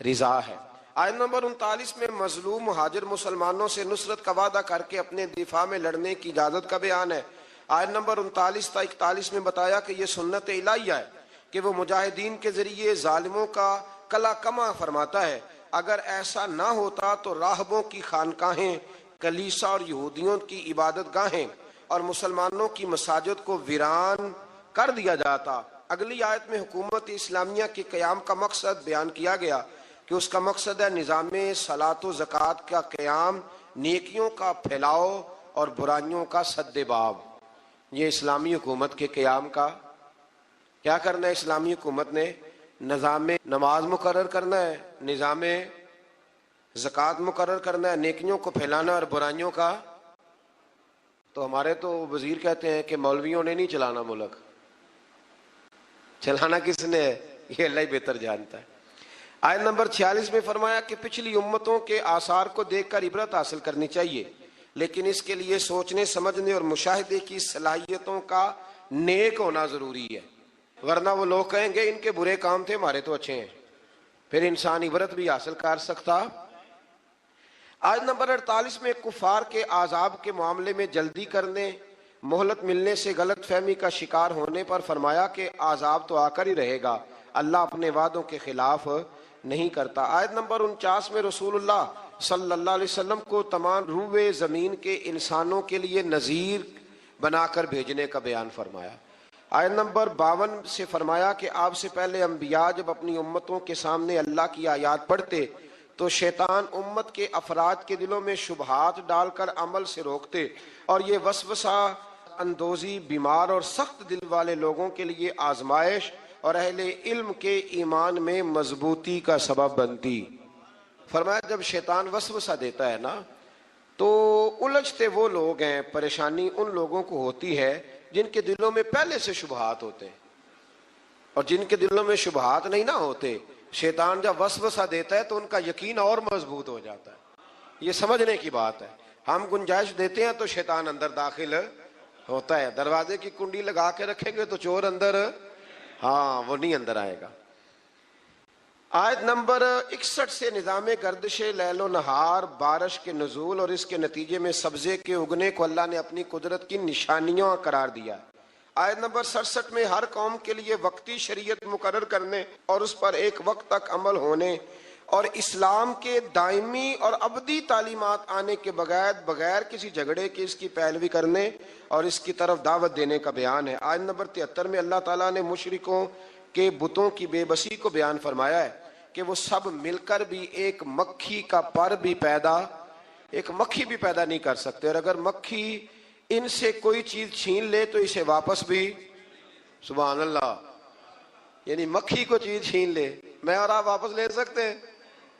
رضا ہے۔ آیت نمبر 39 میں مظلوم مہاجر مسلمانوں سے نصرت کا وعدہ کر کے اپنے دفاع میں لڑنے کی اجازت کا بیان ہے۔ آیت نمبر 39 تا 41 میں بتایا کہ یہ سنت الہیہ ہے کہ وہ مجاہدین کے ذریعے ظالموں کا کلا کما فرماتا ہے، اگر ایسا نہ ہوتا تو راہبوں کی خانقاہیں، کلیسا اور یہودیوں کی عبادت گاہیں اور مسلمانوں کی مساجد کو ویران کر دیا جاتا۔ اگلی آیت میں حکومت اسلامیہ کے قیام کا مقصد بیان کیا گیا کہ اس کا مقصد ہے نظام صلاۃ و زکوٰۃ کا قیام، نیکیوں کا پھیلاؤ اور برائیوں کا سد باب۔ یہ اسلامی حکومت کے قیام کا کیا کرنا ہے؟ اسلامی حکومت نے نظام نماز مقرر کرنا ہے، نظام زکوٰۃ مقرر کرنا ہے، نیکیوں کو پھیلانا اور برائیوں کا۔ تو ہمارے تو وزیر کہتے ہیں کہ مولویوں نے نہیں چلانا ملک، چلانا کس نے ہے؟ یہ اللہ ہی بہتر جانتا ہے۔ آیت نمبر 46 میں فرمایا کہ پچھلی امتوں کے آثار کو دیکھ کر عبرت حاصل کرنی چاہیے، لیکن اس کے لیے سوچنے سمجھنے اور مشاہدے کی صلاحیتوں کا نیک ہونا ضروری ہے، ورنہ وہ لوگ کہیں گے ان کے برے کام تھے ہمارے تو اچھے ہیں، پھر انسان عبرت بھی حاصل کر سکتا۔ آیت نمبر 48 میں کفار کے عذاب کے معاملے میں جلدی کرنے، مہلت ملنے سے غلط فہمی کا شکار ہونے پر فرمایا کہ عذاب تو آ کر ہی رہے گا، اللہ اپنے وعدوں کے خلاف نہیں کرتا۔ آیت نمبر 49 میں رسول اللہ صلی اللہ علیہ وسلم کو تمام روئے زمین کے انسانوں کے لیے نذیر بنا کر بھیجنے کا بیان فرمایا۔ آیت نمبر 52 سے فرمایا کہ آپ سے پہلے انبیاء جب اپنی امتوں کے سامنے اللہ کی آیات پڑھتے تو شیطان امت کے افراد کے دلوں میں شبہات ڈال کر عمل سے روکتے، اور یہ وسوسہ اندوزی بیمار اور سخت دل والے لوگوں کے لیے آزمائش اور اہل علم کے ایمان میں مضبوطی کا سبب بنتی۔ فرمایا جب شیطان وسوسہ دیتا ہے نا تو الجھتے وہ لوگ ہیں، پریشانی ان لوگوں کو ہوتی ہے جن کے دلوں میں پہلے سے شبہات ہوتے ہیں، اور جن کے دلوں میں شبہات نہیں نہ ہوتے، شیطان جب وسوسہ دیتا ہے تو ان کا یقین اور مضبوط ہو جاتا ہے۔ یہ سمجھنے کی بات ہے، ہم گنجائش دیتے ہیں تو شیطان اندر داخل ہوتا ہے، دروازے کی کنڈی لگا کے رکھیں گے تو چور اندر وہ نہیں اندر آئے گا۔ آیت نمبر 61 سے نظام گردش لیل و نہار، بارش کے نزول اور اس کے نتیجے میں سبزے کے اگنے کو اللہ نے اپنی قدرت کی نشانیاں قرار دیا۔ آیت نمبر 67 میں ہر قوم کے لیے وقتی شریعت مقرر کرنے اور اس پر ایک وقت تک عمل ہونے اور اسلام کے دائمی اور ابدی تعلیمات آنے کے بغیر کسی جھگڑے کے اس کی پیروی کرنے اور اس کی طرف دعوت دینے کا بیان ہے۔ آیت نمبر 73 میں اللہ تعالیٰ نے مشرکوں کے بتوں کی بے بسی کو بیان فرمایا ہے کہ وہ سب مل کر بھی ایک مکھی کا پر بھی ایک مکھی بھی پیدا نہیں کر سکتے، اور اگر مکھی ان سے کوئی چیز چھین لے تو اسے واپس بھی، سبحان اللہ، یعنی مکھی کو چیز چھین لے، میں اور آپ واپس لے سکتے ہیں؟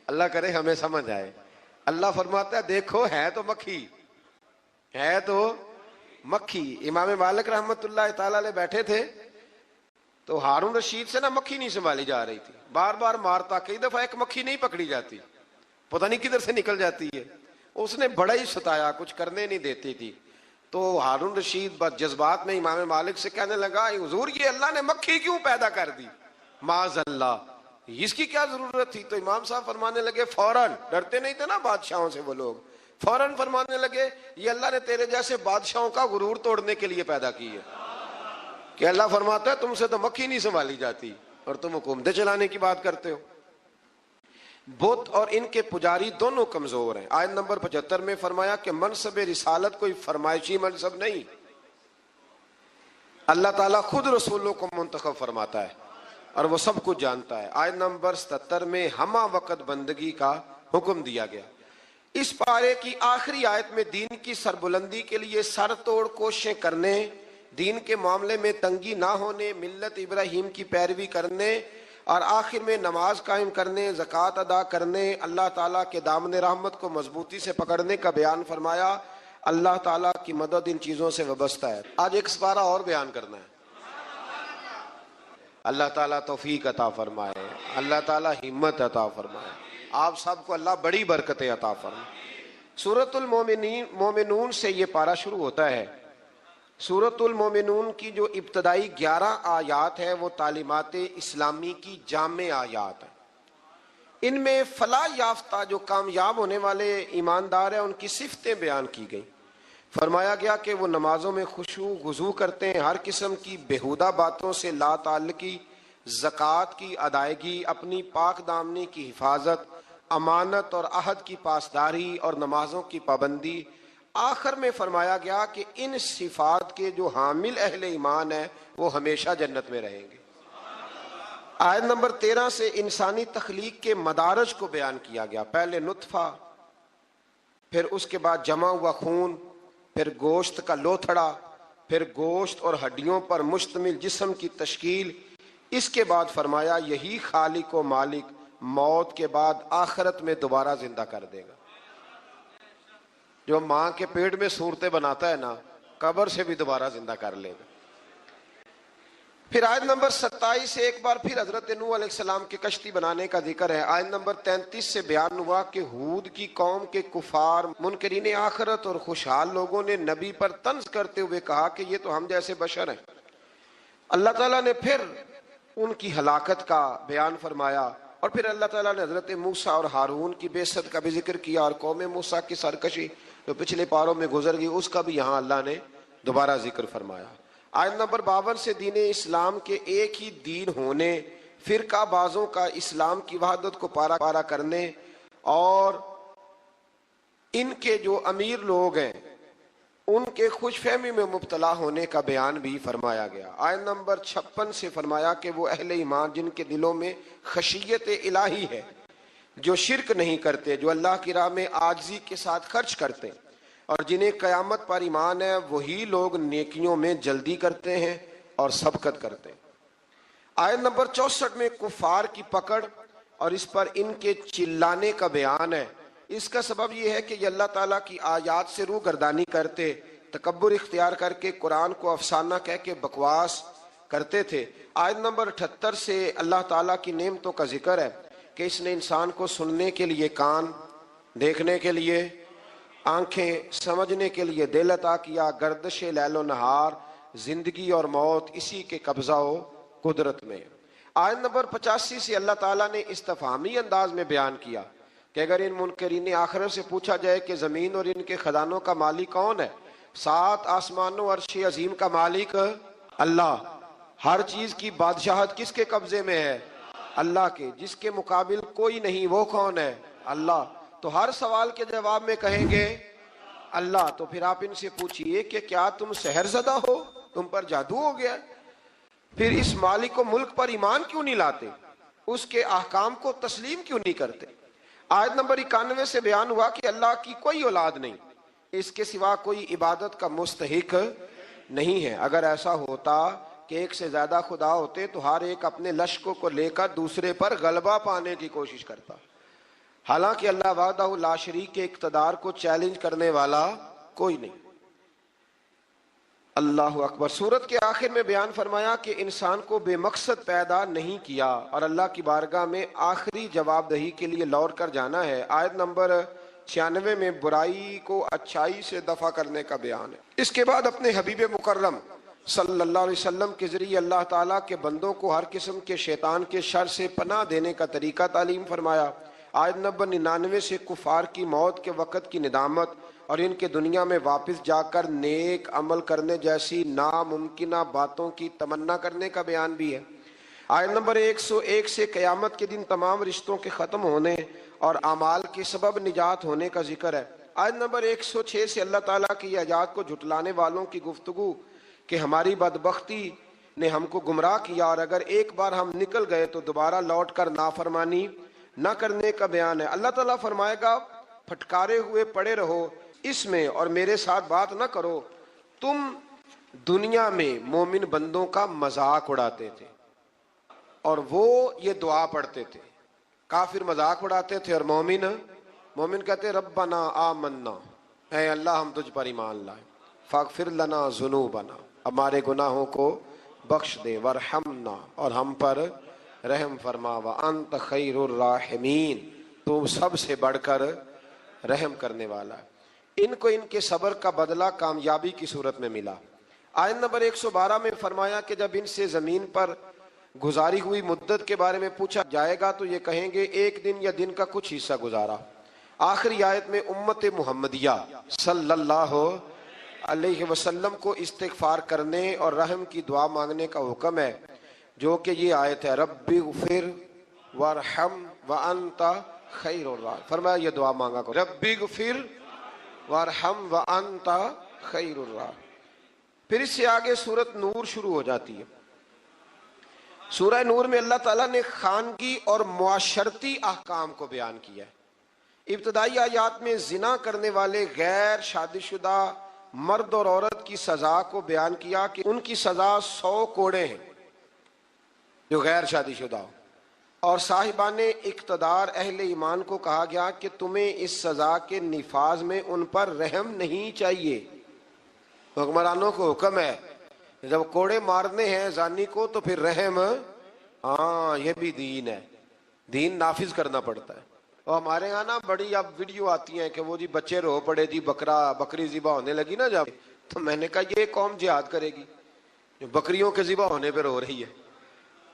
اللہ کرے ہمیں سمجھ آئے۔ اللہ فرماتا ہے دیکھو ہے تو مکھی۔ امام مالک رحمت اللہ تعالیٰ علیہ بیٹھے تھے تو ہارون رشید سے نا مکھی نہیں سنبھالی جا رہی تھی، بار بار مارتا، کئی دفعہ ایک مکھی نہیں پکڑی جاتی، پتہ نہیں کدھر سے نکل جاتی ہے، اس نے بڑا ہی ستایا، کچھ کرنے نہیں دیتی تھی۔ تو ہارون رشید جذبات میں امام مالک سے کہنے لگا حضور یہ اللہ نے مکھی کیوں پیدا کر دی؟ معاذ اللہ، اس کی کیا ضرورت تھی؟ تو امام صاحب فرمانے لگے فوراً، ڈرتے نہیں تھے نا بادشاہوں سے وہ لوگ، فوراً فرمانے لگے یہ اللہ نے تیرے جیسے بادشاہوں کا غرور توڑنے کے لیے پیدا کی ہے، کہ اللہ فرماتا ہے تم سے تو مکھی نہیں سنبھالی جاتی اور تم حکومتیں چلانے کی بات کرتے ہو۔ بت اور ان کے پجاری دونوں کمزور ہیں۔ آیت نمبر 75 میں فرمایا کہ منصب رسالت کوئی فرمائشی منصب نہیں، اللہ تعالیٰ خود رسولوں کو منتخب فرماتا ہے اور وہ سب کچھ جانتا ہے۔ آیت نمبر 77 میں ہمہ وقت بندگی کا حکم دیا گیا۔ اس پارے کی آخری آیت میں دین کی سربلندی کے لیے سر توڑ کوششیں کرنے، دین کے معاملے میں تنگی نہ ہونے، ملت ابراہیم کی پیروی کرنے اور آخر میں نماز قائم کرنے، زکوٰۃ ادا کرنے، اللہ تعالیٰ کے دامن رحمت کو مضبوطی سے پکڑنے کا بیان فرمایا۔ اللہ تعالیٰ کی مدد ان چیزوں سے وابستہ ہے۔ آج ایک سپارہ اور بیان کرنا ہے۔ اللہ تعالیٰ توفیق عطا فرمائے، اللہ تعالیٰ ہمت عطا فرمائے، آپ سب کو اللہ بڑی برکتیں عطا فرمائے۔ سورۃ المومنون سے یہ پارہ شروع ہوتا ہے۔ سورۃ المومنون کی جو ابتدائی 11 آیات ہیں وہ تعلیمات اسلامی کی جامع آیات ہیں۔ ان میں فلاح یافتہ جو کامیاب ہونے والے ایماندار ہیں ان کی صفتیں بیان کی گئیں۔ فرمایا گیا کہ وہ نمازوں میں خشوع خضوع کرتے ہیں، ہر قسم کی بےہودہ باتوں سے لا تعلقی، زکوٰۃ کی ادائیگی، اپنی پاک دامنی کی حفاظت، امانت اور عہد کی پاسداری اور نمازوں کی پابندی۔ آخر میں فرمایا گیا کہ ان صفات کے جو حامل اہل ایمان ہیں وہ ہمیشہ جنت میں رہیں گے۔ آیت نمبر 13 سے انسانی تخلیق کے مدارج کو بیان کیا گیا۔ پہلے نطفہ، پھر اس کے بعد جمع ہوا خون، پھر گوشت کا لوتھڑا، پھر گوشت اور ہڈیوں پر مشتمل جسم کی تشکیل۔ اس کے بعد فرمایا یہی خالق و مالک موت کے بعد آخرت میں دوبارہ زندہ کر دے گا۔ جو ماں کے پیٹ میں صورتیں بناتا ہے نا، قبر سے بھی دوبارہ زندہ کر لے گا۔ پھر آیت نمبر 27 سے ایک بار پھر حضرت نوح علیہ السلام کے کشتی بنانے کا ذکر ہے۔ آیت نمبر 33 سے بیان ہوا کہ ہود کی قوم کے کفار، منکرین آخرت اور خوشحال لوگوں نے نبی پر طنز کرتے ہوئے کہا کہ یہ تو ہم جیسے بشر ہیں۔ اللہ تعالیٰ نے پھر ان کی ہلاکت کا بیان فرمایا، اور پھر اللہ تعالیٰ نے حضرت موسیٰ اور ہارون کی بعثت کا بھی ذکر کیا، اور قوم موسیٰ کی سرکشی جو پچھلے پاروں میں گزر گئی اس کا بھی یہاں اللہ نے دوبارہ ذکر فرمایا۔ آیت نمبر 52 سے دین اسلام کے ایک ہی دین ہونے، فرقہ بازوں کا اسلام کی وحدت کو پارا کرنے اور ان کے جو امیر لوگ ہیں ان کے خوش فہمی میں مبتلا ہونے کا بیان بھی فرمایا گیا۔ آیت نمبر 56 سے فرمایا کہ وہ اہل ایمان جن کے دلوں میں خشیت الہی ہے، جو شرک نہیں کرتے، جو اللہ کی راہ میں عاجزی کے ساتھ خرچ کرتے، اور جنہیں قیامت پر ایمان ہے، وہی لوگ نیکیوں میں جلدی کرتے ہیں اور سبقت کرتے ہیں۔ آیت نمبر 64 میں کفار کی پکڑ اور اس پر ان کے چلانے کا بیان ہے۔ اس کا سبب یہ ہے کہ یہ اللہ تعالیٰ کی آیات سے روح گردانی کرتے، تکبر اختیار کر کے قرآن کو افسانہ کہہ کے بکواس کرتے تھے۔ آیت نمبر 78 سے اللہ تعالیٰ کی نعمتوں کا ذکر ہے کہ اس نے انسان کو سننے کے لیے کان، دیکھنے کے لیے آنکھیں، سمجھنے کے لیے دل عطا کیا، گردش لیل و نہار، زندگی اور موت اسی کے قبضہ و قدرت میں۔ آیت نمبر 85 سے اللہ تعالیٰ نے استفہامی انداز میں بیان کیا کہ اگر ان منکرین آخرت سے پوچھا جائے کہ زمین اور ان کے خزانوں کا مالک کون ہے، 7 آسمانوں عرش عظیم کا مالک اللہ، ہر چیز کی بادشاہت کس کے قبضے میں ہے؟ اللہ کے، جس کے مقابل کوئی نہیں، وہ کون ہے؟ اللہ۔ تو ہر سوال کے جواب میں کہیں گے اللہ۔ تو پھر آپ ان سے پوچھئے کہ کیا تم سحر زدہ ہو، تم پر جادو ہو گیا؟ پھر اس مالک و ملک پر ایمان کیوں نہیں لاتے؟ اس کے احکام کو تسلیم کیوں نہیں کرتے؟ آیت نمبر 91 سے بیان ہوا کہ اللہ کی کوئی اولاد نہیں، اس کے سوا کوئی عبادت کا مستحق نہیں ہے۔ اگر ایسا ہوتا کہ ایک سے زیادہ خدا ہوتے تو ہر ایک اپنے لشکروں کو لے کر دوسرے پر غلبہ پانے کی کوشش کرتا۔ حالانکہ اللہ وحدہ لا شریک کے اقتدار کو چیلنج کرنے والا کوئی نہیں۔ اللہ اکبر۔ سورت کے آخر میں بیان فرمایا کہ انسان کو بے مقصد پیدا نہیں کیا اور اللہ کی بارگاہ میں آخری جواب دہی کے لیے لوٹ کر جانا ہے۔ آیت نمبر 96 میں برائی کو اچھائی سے دفع کرنے کا بیان ہے۔ اس کے بعد اپنے حبیب مکرم صلی اللہ علیہ وسلم کے ذریعے اللہ تعالیٰ کے بندوں کو ہر قسم کے شیطان کے شر سے پناہ دینے کا طریقہ تعلیم فرمایا۔ آیت نمبر 99 سے کفار کی موت کے وقت کی ندامت اور ان کے دنیا میں واپس جا کر نیک عمل کرنے جیسی ناممکنہ باتوں کی تمنا کرنے کا بیان بھی ہے۔ آیت نمبر 101 سے قیامت کے دن تمام رشتوں کے ختم ہونے اور اعمال کے سبب نجات ہونے کا ذکر ہے۔ آیت نمبر 106 سے اللہ تعالیٰ کی ایجاد کو جھٹلانے والوں کی گفتگو کہ ہماری بدبختی نے ہم کو گمراہ کیا اور اگر ایک بار ہم نکل گئے تو دوبارہ لوٹ کر نافرمانی نہ کرنے کا بیان ہے۔ اللہ تعالیٰ فرمائے گا پھٹکارے ہوئے پڑے رہو اس میں اور میرے ساتھ بات نہ کرو، تم دنیا میں مومن بندوں کا مذاق اڑاتے تھے۔ اور وہ یہ دعا پڑھتے تھے. کافر مذاق اڑاتے تھے اور مومن کہتے ربنا آمنا، اے اللہ ہم تجھ پر ایمان لائے، فاغفر لنا ذنوبنا، ہمارے گناہوں کو بخش دے، ورحمنا، اور ہم پر رحم فرما، وانت خیر الراحمین، تو سب سے بڑھ کر رحم کرنے والا ہے. ان کو ان کے صبر کا بدلہ کامیابی کی صورت میں ملا. آیت نمبر 112 میں فرمایا کہ جب ان سے زمین پر گزاری ہوئی مدت کے بارے میں پوچھا جائے گا تو یہ کہیں گے ایک دن یا دن کا کچھ حصہ گزارا. آخری آیت میں امت محمدیہ صلی اللہ علیہ وسلم کو استغفار کرنے اور رحم کی دعا مانگنے کا حکم ہے، جو کہ یہ آیت ہے رب اغفر وارحم وانت خیر الراحمین. فرمایا یہ دعا مانگا کرو، رب اغفر وارحم وانت خیر الراحمین. پھر اس سے آگے سورۃ نور شروع ہو جاتی ہے. سورہ نور میں اللہ تعالیٰ نے خانگی اور معاشرتی احکام کو بیان کیا ہے. ابتدائی آیات میں زنا کرنے والے غیر شادی شدہ مرد اور عورت کی سزا کو بیان کیا کہ ان کی سزا 100 کوڑے ہیں جو غیر شادی شدہ ہو، اور صاحبان اقتدار اہل ایمان کو کہا گیا کہ تمہیں اس سزا کے نفاذ میں ان پر رحم نہیں چاہیے. حکمرانوں کو حکم ہے جب کوڑے مارنے ہیں زانی کو تو پھر رحم، ہاں یہ بھی دین ہے، دین نافذ کرنا پڑتا ہے. اور ہمارے یہاں نا بڑی اب ویڈیو آتی ہیں کہ وہ جی بچے رو پڑے جی بکری ذبح ہونے لگی نا جب، تو میں نے کہا یہ قوم جہاد کرے گی جو بکریوں کے ذبح ہونے پہ رو رہی ہے.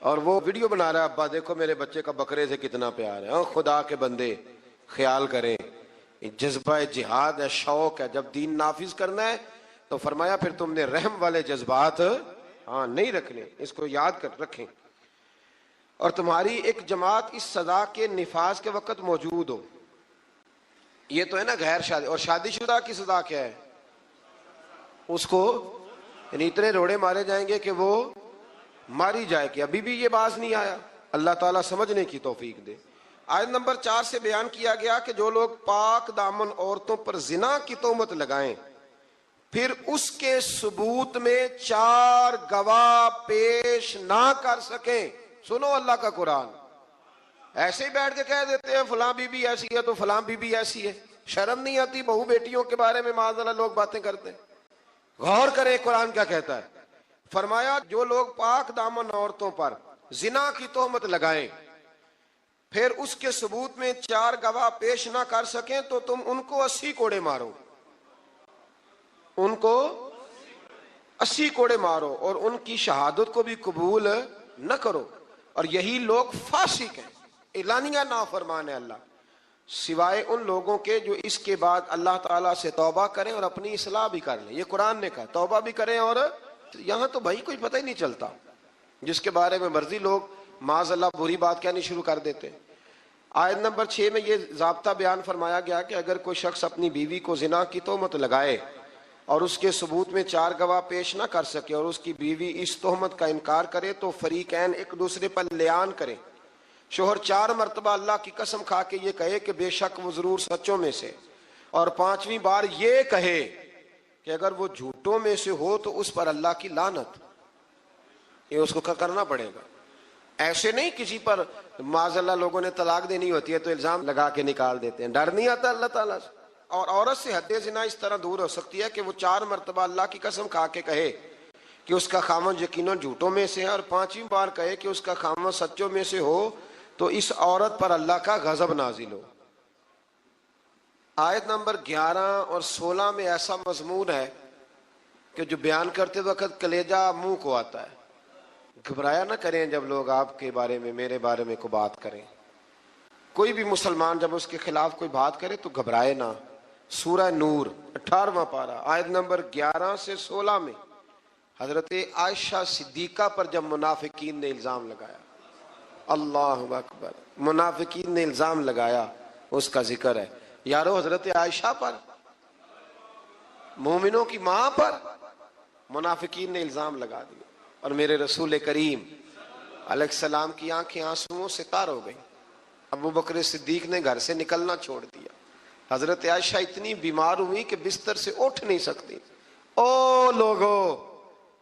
اور وہ ویڈیو بنا رہا ہے ابا دیکھو میرے بچے کا بکرے سے کتنا پیار ہے. خدا کے بندے خیال کریں، جذبہ جہاد ہے، شوق ہے. جب دین نافذ کرنا ہے تو فرمایا پھر تم نے رحم والے جذبات نہیں رکھنے، اس کو یاد کر رکھیں. اور تمہاری ایک جماعت اس سزا کے نفاذ کے وقت موجود ہو. یہ تو ہے نا غیر شادی. اور شادی شدہ کی سزا کیا ہے؟ اس کو یعنی اتنے روڑے مارے جائیں گے کہ وہ ماری جائے کہ ابھی بھی یہ باز نہیں آیا. اللہ تعالیٰ سمجھنے کی توفیق دے. آیت نمبر 4 سے بیان کیا گیا کہ جو لوگ پاک دامن عورتوں پر زنا کی تہمت لگائیں پھر اس کے ثبوت میں 4 گواہ پیش نہ کر سکیں. سنو اللہ کا قرآن، ایسے ہی بیٹھ کے کہہ دیتے ہیں فلاں بی بی ایسی ہے تو فلاں بی بی ایسی ہے. شرم نہیں آتی بہو بیٹیوں کے بارے میں معاذ اللہ لوگ باتیں کرتے ہیں؟ غور کریں قرآن کیا کہتا ہے. فرمایا جو لوگ پاک دامن عورتوں پر زنا کی تہمت لگائیں پھر اس کے ثبوت میں 4 گواہ پیش نہ کر سکیں تو تم ان کو 80 کوڑے مارو، ان کو 80 کوڑے مارو اور ان کی شہادت کو بھی قبول نہ کرو. اور یہی لوگ فاسق ہیں، اعلانیہ نافرمان ہے اللہ، سوائے ان لوگوں کے جو اس کے بعد اللہ تعالیٰ سے توبہ کریں اور اپنی اصلاح بھی کر لیں. یہ قرآن نے کہا توبہ بھی کریں. اور یہاں تو بھائی کوئی پتہ ہی نہیں چلتا، جس کے بارے میں مرضی لوگ معاذ اللہ بری بات کہنی شروع کر دیتے ہیں. آیت نمبر 6 میں یہ ضابطہ بیان فرمایا گیا کہ اگر کوئی شخص اپنی بیوی کو زنا کی تہمت لگائے اور اس کے ثبوت میں 4 گواہ پیش نہ کر سکے اور اس کی بیوی اس تہمت کا انکار کرے تو فریقین ایک دوسرے پر لیان کریں. شوہر 4 مرتبہ اللہ کی قسم کھا کے یہ کہے کہ بے شک وہ ضرور سچوں میں سے، اور 5ویں بار یہ کہے کہ اگر وہ جھوٹوں میں سے ہو تو اس پر اللہ کی لعنت. یہ اس کو کرنا پڑے گا. ایسے نہیں کسی پر معاذ اللہ لوگوں نے طلاق دینی ہوتی ہے تو الزام لگا کے نکال دیتے ہیں، ڈر نہیں آتا اللہ تعالیٰ سے. اور عورت سے حد زنا اس طرح دور ہو سکتی ہے کہ وہ 4 مرتبہ اللہ کی قسم کھا کے کہے کہ اس کا خامن یقیناً جھوٹوں میں سے ہے، اور 5ویں بار کہے کہ اس کا خامن سچوں میں سے ہو تو اس عورت پر اللہ کا غضب نازل ہو. آیت نمبر 11 اور 16 میں ایسا مضمون ہے کہ جو بیان کرتے وقت کلیجہ منہ کو آتا ہے. گھبرایا نہ کریں جب لوگ آپ کے بارے میں میرے بارے میں کوئی بات کریں. کوئی بھی مسلمان جب اس کے خلاف کوئی بات کرے تو گھبرائے نہ. سورہ نور 18واں پارہ آیت نمبر 11 سے 16 میں حضرت عائشہ صدیقہ پر جب منافقین نے الزام لگایا، اللہ اکبر، منافقین نے الزام لگایا، اس کا ذکر ہے. یارو حضرت عائشہ پر، مومنوں کی ماں پر منافقین نے الزام لگا دیا، اور میرے رسول کریم علیہ السلام کی آنکھیں آنسوؤں سے تار ہو گئی. ابو بکر صدیق نے گھر سے نکلنا چھوڑ دیا. حضرت عائشہ اتنی بیمار ہوئی کہ بستر سے اٹھ نہیں سکتی. او لوگو،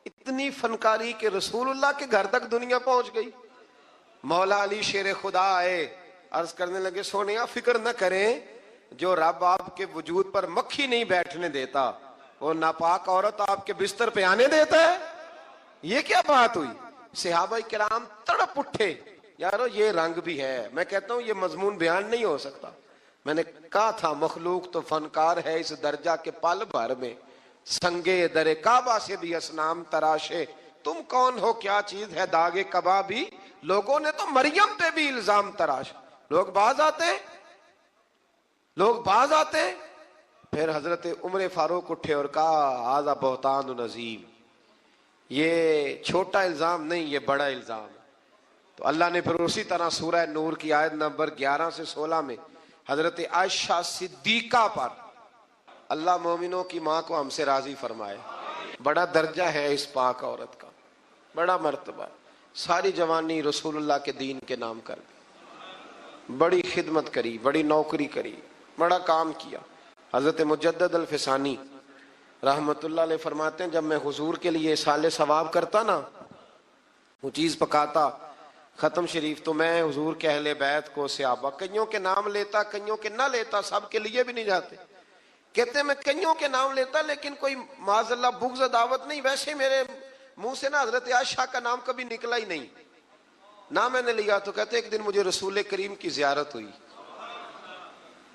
اتنی فنکاری کہ رسول اللہ کے گھر تک دنیا پہنچ گئی. مولا علی شیر خدا آئے، عرض کرنے لگے سونیا فکر نہ کریں، جو رب آپ کے وجود پر مکھی نہیں بیٹھنے دیتا وہ ناپاک عورت آپ کے بستر پہ آنے دیتا ہے؟ یہ کیا بات ہوئی؟ صحابہ کرام تڑپ اٹھے، یارو یہ رنگ بھی ہے۔ میں کہتا ہوں یہ مضمون بیان نہیں ہو سکتا۔ میں نے کہا تھا مخلوق تو فنکار ہے اس درجہ کے پل بھر میں، سنگے در کعبہ سے بھی اسنام تراشے، تم کون ہو کیا چیز ہے داغے کبا بھی، لوگوں نے تو مریم پہ بھی الزام تراش۔ لوگ باز آتے پھر حضرت عمر فاروق اٹھے اور کہا ھذا بہتان عظیم، یہ چھوٹا الزام نہیں، یہ بڑا الزام ہے۔ تو اللہ نے پھر اسی طرح سورہ نور کی آیت نمبر 11 سے 16 میں حضرت عائشہ صدیقہ پر اللہ مومنوں کی ماں کو ہم سے راضی فرمائے۔ بڑا درجہ ہے اس پاک عورت کا، بڑا مرتبہ، ساری جوانی رسول اللہ کے دین کے نام کر دی، بڑی خدمت کری، بڑی نوکری کری، بڑا کام کیا۔ حضرت مجدد الفسانی رحمت اللہ علیہ فرماتے ہیں جب میں حضور کے لیے سال ثواب کرتا نا، وہ چیز پکاتا ختم شریف، تو میں حضور کے اہل بیت کو صحابہ کئیوں کے نام لیتا، کئیوں کے نہ لیتا، سب کے لیے بھی نہیں جاتے۔ کہتے ہیں میں کئیوں کے نام لیتا لیکن کوئی معاذ اللہ بغض دعوت نہیں، ویسے میرے منہ سے نا حضرت عائشہ کا نام کبھی نکلا ہی نہیں، نہ میں نے لیا۔ تو کہتے ایک دن مجھے رسول کریم کی زیارت ہوئی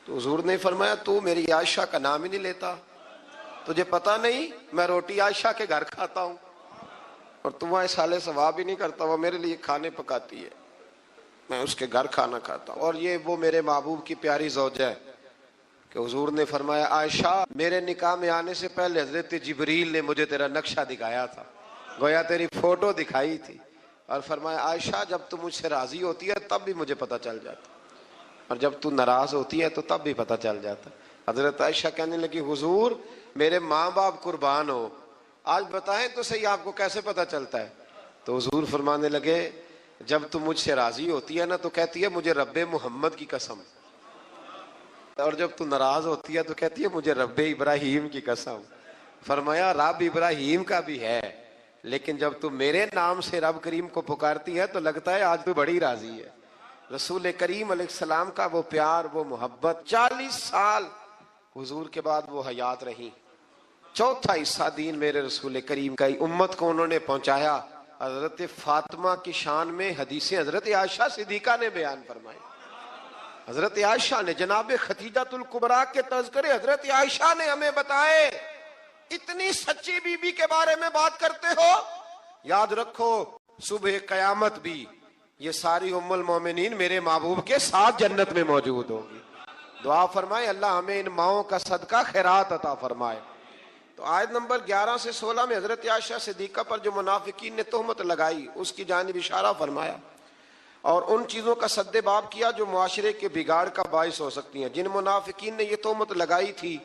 تو حضور نے فرمایا تو میری عائشہ کا نام ہی نہیں لیتا، تجھے پتا نہیں میں روٹی عائشہ کے گھر کھاتا ہوں اور تم وہاں سالے ثواب ہی نہیں کرتا، وہ میرے لیے کھانے پکاتی ہے، میں اس کے گھر کھانا کھاتا ہوں۔ اور یہ وہ میرے محبوب کی پیاری زوجہ ہے کہ حضور نے فرمایا عائشہ میرے نکاح میں آنے سے پہلے حضرت جبریل نے مجھے تیرا نقشہ دکھایا تھا، گویا تیری فوٹو دکھائی تھی، اور فرمایا عائشہ جب تم مجھ سے راضی ہوتی ہے تب بھی مجھے پتہ چل جاتا، اور جب تو ناراض ہوتی ہے تو تب بھی پتہ چل جاتا۔ حضرت عائشہ کہنے لگی حضور میرے ماں باپ قربان ہو، آج بتائیں تو صحیح آپ کو کیسے پتہ چلتا ہے؟ تو حضور فرمانے لگے جب تم مجھ سے راضی ہوتی ہے نا تو کہتی ہے مجھے رب محمد کی قسم، اور جب تو ناراض ہوتی ہے تو کہتی ہے مجھے رب ابراہیم کی قسم۔ فرمایا رب ابراہیم کا بھی ہے، لیکن جب تو میرے نام سے رب کریم کو پکارتی ہے تو لگتا ہے آج تو بڑی راضی ہے۔ رسول کریم علیہ السلام کا وہ پیار، وہ محبت، 40 سال حضور کے بعد وہ حیات رہی، چوتھا حصہ دین میرے رسول کریم کا امت کو انہوں نے پہنچایا۔ حضرت فاطمہ کی شان میں حدیثیں حضرت عائشہ صدیقہ نے بیان فرمائی، حضرت عائشہ نے، جناب ختیجۃ الکبریٰ کے تذکرے حضرت عائشہ نے ہمیں بتائے۔ اتنی سچی بی بی کے بارے میں بات کرتے ہو، یاد رکھو صبح قیامت بھی یہ ساری ام المومنین میرے محبوب کے ساتھ جنت میں موجود ہوگی۔ دعا فرمائے اللہ ہمیں ان ماؤں کا صدقہ خیرات عطا فرمائے۔ تو آیت نمبر 11 سے 16 میں حضرت عائشہ صدیقہ پر جو منافقین نے تہمت لگائی اس کی جانب اشارہ فرمایا، اور ان چیزوں کا سد باب کیا جو معاشرے کے بگاڑ کا باعث ہو سکتی ہیں۔ جن منافقین نے یہ تہمت لگائی تھی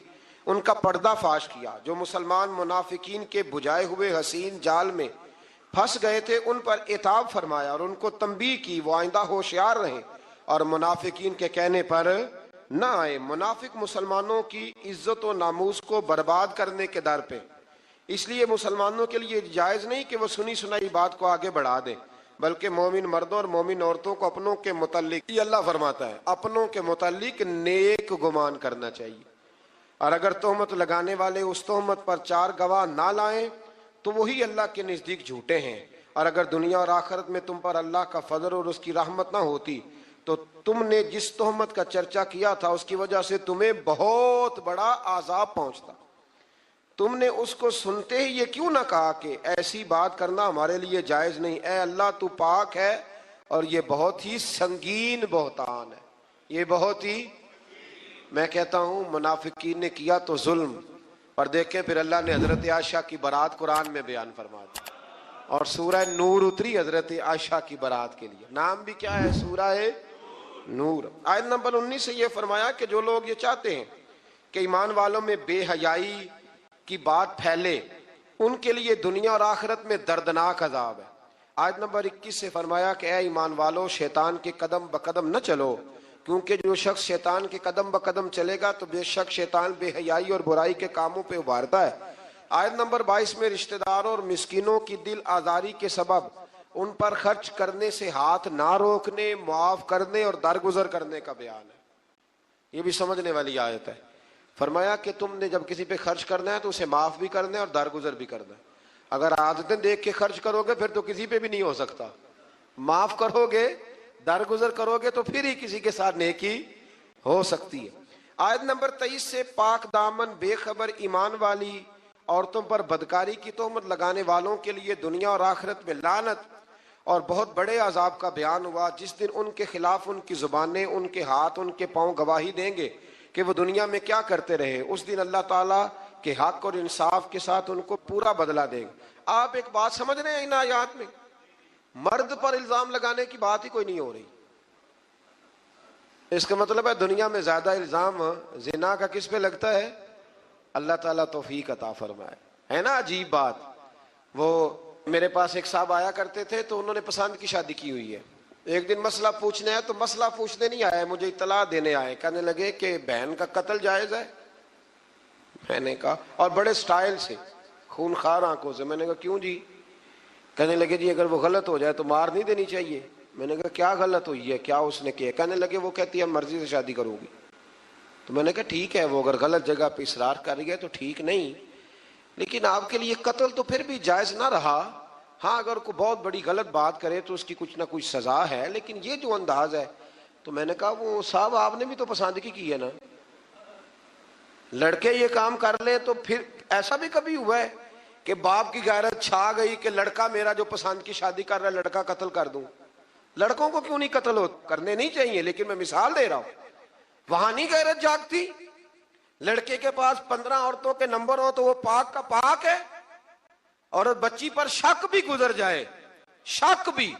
ان کا پردہ فاش کیا، جو مسلمان منافقین کے بجھائے ہوئے حسین جال میں پھنس گئے تھے ان پر عتاب فرمایا اور ان کو تنبیہ کی وہ آئندہ ہوشیار رہیں اور منافقین کے کہنے پر نہ آئے۔ منافق مسلمانوں کی عزت و ناموس کو برباد کرنے کے در پہ، اس لیے مسلمانوں کے لیے جائز نہیں کہ وہ سنی سنائی بات کو آگے بڑھا دیں، بلکہ مومن مردوں اور مومن عورتوں کو اپنوں کے متعلق، یہ اللہ فرماتا ہے، اپنوں کے متعلق نیک گمان کرنا چاہیے، اور اگر تہمت لگانے والے اس تہمت پر 4 گواہ نہ لائیں تو وہی اللہ کے نزدیک جھوٹے ہیں، اور اگر دنیا اور آخرت میں تم پر اللہ کا فضل اور اس کی رحمت نہ ہوتی تو تم نے جس تہمت کا چرچا کیا تھا اس کی وجہ سے تمہیں بہت بڑا عذاب پہنچتا۔ تم نے اس کو سنتے ہی یہ کیوں نہ کہا کہ ایسی بات کرنا ہمارے لیے جائز نہیں، اے اللہ تو پاک ہے اور یہ بہت ہی سنگین بہتان ہے، یہ بہت ہی، میں کہتا ہوں منافقین نے کیا تو ظلم، پر دیکھیں پھر اللہ نے حضرت عائشہ کی برات قرآن میں بیان فرما دی، اور سورہ نور اتری حضرت عائشہ کی برات کے لیے۔ نام بھی کیا ہے؟ سورہ نور۔ آیت نمبر 19 سے یہ فرمایا کہ جو لوگ یہ چاہتے ہیں کہ ایمان والوں میں بے حیائی کی بات پھیلے ان کے لیے دنیا اور آخرت میں دردناک عذاب ہے۔ آیت نمبر 21 سے فرمایا کہ اے ایمان والو شیطان کے قدم بقدم نہ چلو، کیونکہ جو شخص شیطان کے قدم بقدم چلے گا تو بے شک شیطان بے حیائی اور برائی کے کاموں پہ ابھارتا ہے۔ آیت نمبر 22 میں رشتہ داروں اور مسکینوں کی دل آزاری کے سبب ان پر خرچ کرنے سے ہاتھ نہ روکنے، معاف کرنے اور درگزر کرنے کا بیان ہے۔ یہ بھی سمجھنے والی آیت ہے۔ فرمایا کہ تم نے جب کسی پہ خرچ کرنا ہے تو اسے معاف بھی کرنا ہے اور درگزر بھی کرنا ہے۔ اگر عادتیں دیکھ کے خرچ کرو گے پھر تو کسی پہ بھی نہیں ہو سکتا، معاف کرو گے، درگزر کرو گے تو پھر ہی کسی کے ساتھ نیکی ہو سکتی ہے۔ آیت نمبر 23 سے پاک دامن بے خبر ایمان والی عورتوں پر بدکاری کی تہمت لگانے والوں کے لیے دنیا اور آخرت میں لعنت اور بہت بڑے عذاب کا بیان ہوا، جس دن ان کے خلاف ان کی زبانیں، ان کے ہاتھ، ان کے پاؤں گواہی دیں گے کہ وہ دنیا میں کیا کرتے رہے۔ اس دن اللہ تعالیٰ کے حق اور انصاف کے ساتھ ان کو پورا بدلہ دیں گے۔ آپ ایک بات سمجھ رہے ہیں ان آیات میں؟ مرد پر الزام لگانے کی بات ہی کوئی نہیں ہو رہی۔ اس کا مطلب ہے دنیا میں زیادہ الزام زنا کا کس پہ لگتا ہے؟ اللہ تعالیٰ توفیق عطا فرمائے۔ ہے نا عجیب بات؟ وہ میرے پاس ایک صاحب آیا کرتے تھے تو انہوں نے پسند کی شادی کی ہوئی ہے۔ ایک دن مسئلہ پوچھنے آئے تو مسئلہ پوچھنے نہیں آئے، مجھے اطلاع دینے آئے۔ کہنے لگے کہ بہن کا قتل جائز ہے؟ میں نے کہا، اور بڑے سٹائل سے، خونخوار آنکھوں سے۔ میں نے کہا کیوں جی؟ کہنے لگے جی اگر وہ غلط ہو جائے تو مار نہیں دینی چاہیے۔ میں نے کہا کیا غلط ہوئی ہے، کیا اس نے کیا؟ کہنے لگے وہ کہتی ہے مرضی سے شادی کروں گی۔ تو میں نے کہا ٹھیک ہے، وہ اگر غلط جگہ پہ اصرار کر گئے تو ٹھیک نہیں، لیکن آپ کے لیے قتل تو پھر بھی جائز نہ رہا۔ ہاں اگر کوئی بہت بڑی غلط بات کرے تو اس کی کچھ نہ کچھ سزا ہے، لیکن یہ جو انداز ہے۔ تو میں نے کہا وہ صاحب آپ نے بھی تو پسند کی ہے نا، لڑکے یہ کام کر لیں تو پھر ایسا بھی کبھی ہوا ہے کہ باپ کی غیرت چھا گئی کہ لڑکا میرا جو پسند کی شادی کر رہا ہے لڑکا قتل کر دوں؟ لڑکوں کو کیوں نہیں قتل کرنے نہیں چاہیے، لیکن میں مثال دے رہا ہوں۔ وہاں نہیں غیرت جاگتی؟ لڑکے کے پاس 15 عورتوں کے نمبر ہو تو وہ پاک کا پاک ہے، اور بچی پر شک بھی گزر جائے، شک بھی،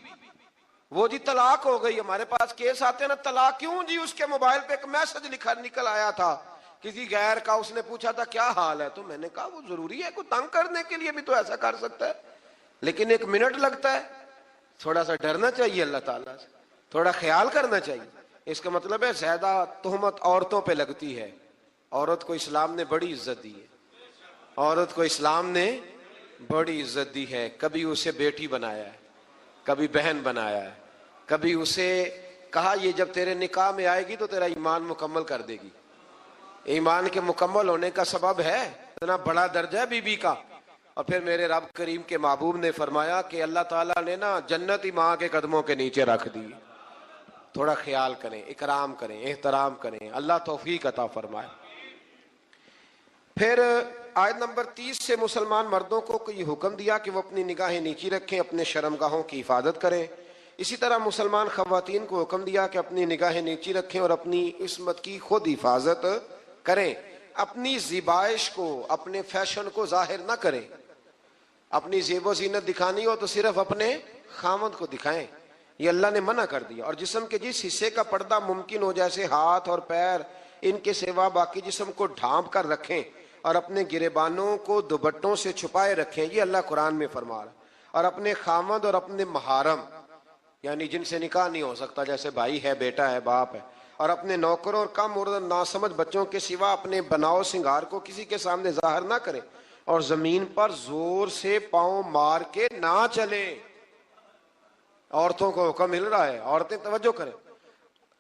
وہ جی طلاق ہو گئی، ہمارے پاس کیس آتے ہیں نا، طلاق کیوں جی؟ اس کے موبائل پہ ایک میسج نکل آیا تھا کسی غیر کا، اس نے پوچھا تھا کیا حال ہے؟ تو میں نے کہا وہ ضروری ہے، کوئی تنگ کرنے کے لیے بھی تو ایسا کر سکتا ہے، لیکن 1 منٹ لگتا ہے۔ تھوڑا سا ڈرنا چاہیے اللہ تعالیٰ سے، تھوڑا خیال کرنا چاہیے۔ اس کا مطلب ہے زیادہ تہمت عورتوں پہ لگتی ہے۔ عورت کو اسلام نے بڑی عزت دی ہے، عورت کو اسلام نے بڑی عزت دی ہے۔ کبھی اسے بیٹی بنایا ہے، کبھی بہن بنایا ہے، کبھی اسے کہا یہ جب تیرے نکاح میں آئے گی تو تیرا ایمان مکمل کر دے گی۔ ایمان کے مکمل ہونے کا سبب ہے اتنا بڑا درجہ ہے بی بی کا۔ اور پھر میرے رب کریم کے محبوب نے فرمایا کہ اللہ تعالیٰ نے نا جنت ہی ماں کے قدموں کے نیچے رکھ دی۔ تھوڑا خیال کریں، اکرام کریں، احترام کریں، اللہ توفیق عطا فرمائے۔ پھر آیت نمبر 30 سے مسلمان مردوں کو یہ حکم دیا کہ وہ اپنی نگاہیں نیچی رکھیں، اپنے شرمگاہوں کی حفاظت کریں۔ اسی طرح مسلمان خواتین کو حکم دیا کہ اپنی نگاہیں نیچی رکھیں اور اپنی عصمت کی خود حفاظت کریں۔ اپنی زیبائش کو، اپنے فیشن کو ظاہر نہ کریں۔ اپنی زیب و زینت دکھانی ہو تو صرف اپنے خامد کو دکھائیں، یہ اللہ نے منع کر دیا۔ اور جسم کے جس حصے کا پردہ ممکن ہو جیسے ہاتھ اور پیر، ان کے سوا باقی جسم کو ڈھانپ کر رکھیں اور اپنے گریبانوں کو دوپٹوں سے چھپائے رکھیں، یہ اللہ قرآن میں فرما رہا ہے۔ اور اپنے خامد اور اپنے محارم، یعنی جن سے نکاح نہیں ہو سکتا، جیسے بھائی ہے، بیٹا ہے، باپ ہے، اور اپنے نوکروں اور کم اور ناسمجھ بچوں کے سوا اپنے بناؤ سنگار کو کسی کے سامنے ظاہر نہ کریں، اور زمین پر زور سے پاؤں مار کے نہ چلیں۔ عورتوں کو حکم مل رہا ہے، عورتیں توجہ کریں،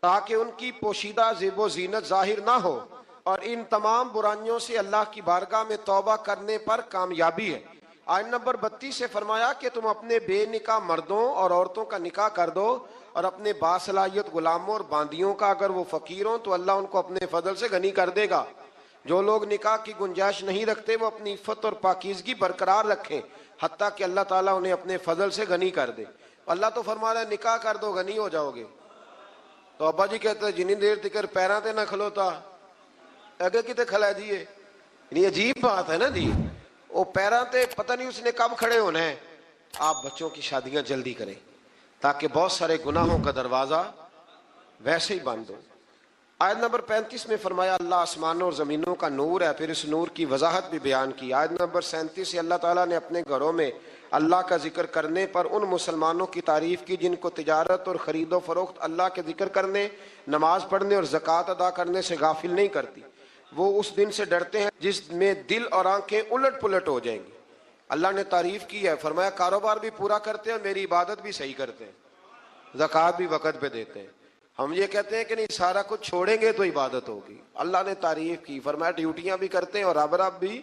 تاکہ ان کی پوشیدہ زیب و زینت ظاہر نہ ہو، اور ان تمام برائیوں سے اللہ کی بارگاہ میں توبہ کرنے پر کامیابی ہے۔ آیت نمبر 32 سے فرمایا کہ تم اپنے بے نکاح مردوں اور عورتوں کا نکاح کر دو، اور اپنے باصلاحیت غلاموں اور باندیوں کا، اگر وہ فقیر ہوں تو اللہ ان کو اپنے فضل سے غنی کر دے گا۔ جو لوگ نکاح کی گنجائش نہیں رکھتے وہ اپنی عفت اور پاکیزگی برقرار رکھیں، حتیٰ کہ اللہ تعالیٰ انہیں اپنے فضل سے غنی کر دے۔ اللہ تو فرما رہا ہے نکاح کر دو غنی ہو جاؤ گے۔ تو ابا جی کہتے ہیں جنی دیر تکر پیراں تے نہ کھلوتا اگے کتے کھلا دیے، یعنی عجیب بات ہے نا جی، وہ پیراں تے پتہ نہیں اس نے کب کھڑے ہونا ہے۔ آپ بچوں کی شادیاں جلدی کریں تاکہ بہت سارے گناہوں کا دروازہ ویسے ہی بند ہو۔ آیت نمبر 35 میں فرمایا اللہ آسمانوں اور زمینوں کا نور ہے، پھر اس نور کی وضاحت بھی بیان کی۔ آیت نمبر 37 سے اللہ تعالیٰ نے اپنے گھروں میں اللہ کا ذکر کرنے پر ان مسلمانوں کی تعریف کی جن کو تجارت اور خرید و فروخت اللہ کے ذکر کرنے، نماز پڑھنے اور زکوٰۃ ادا کرنے سے غافل نہیں کرتی۔ وہ اس دن سے ڈرتے ہیں جس میں دل اور آنکھیں الٹ پلٹ ہو جائیں گی، اللہ نے تعریف کی ہے، فرمایا کاروبار بھی پورا کرتے ہیں، میری عبادت بھی صحیح کرتے ہیں، زکوٰۃ بھی وقت پہ دیتے ہیں۔ ہم یہ کہتے ہیں کہ نہیں سارا کچھ چھوڑیں گے تو عبادت ہوگی۔ اللہ نے تعریف کی، فرمایا ڈیوٹیاں بھی کرتے ہیں اور رب بھی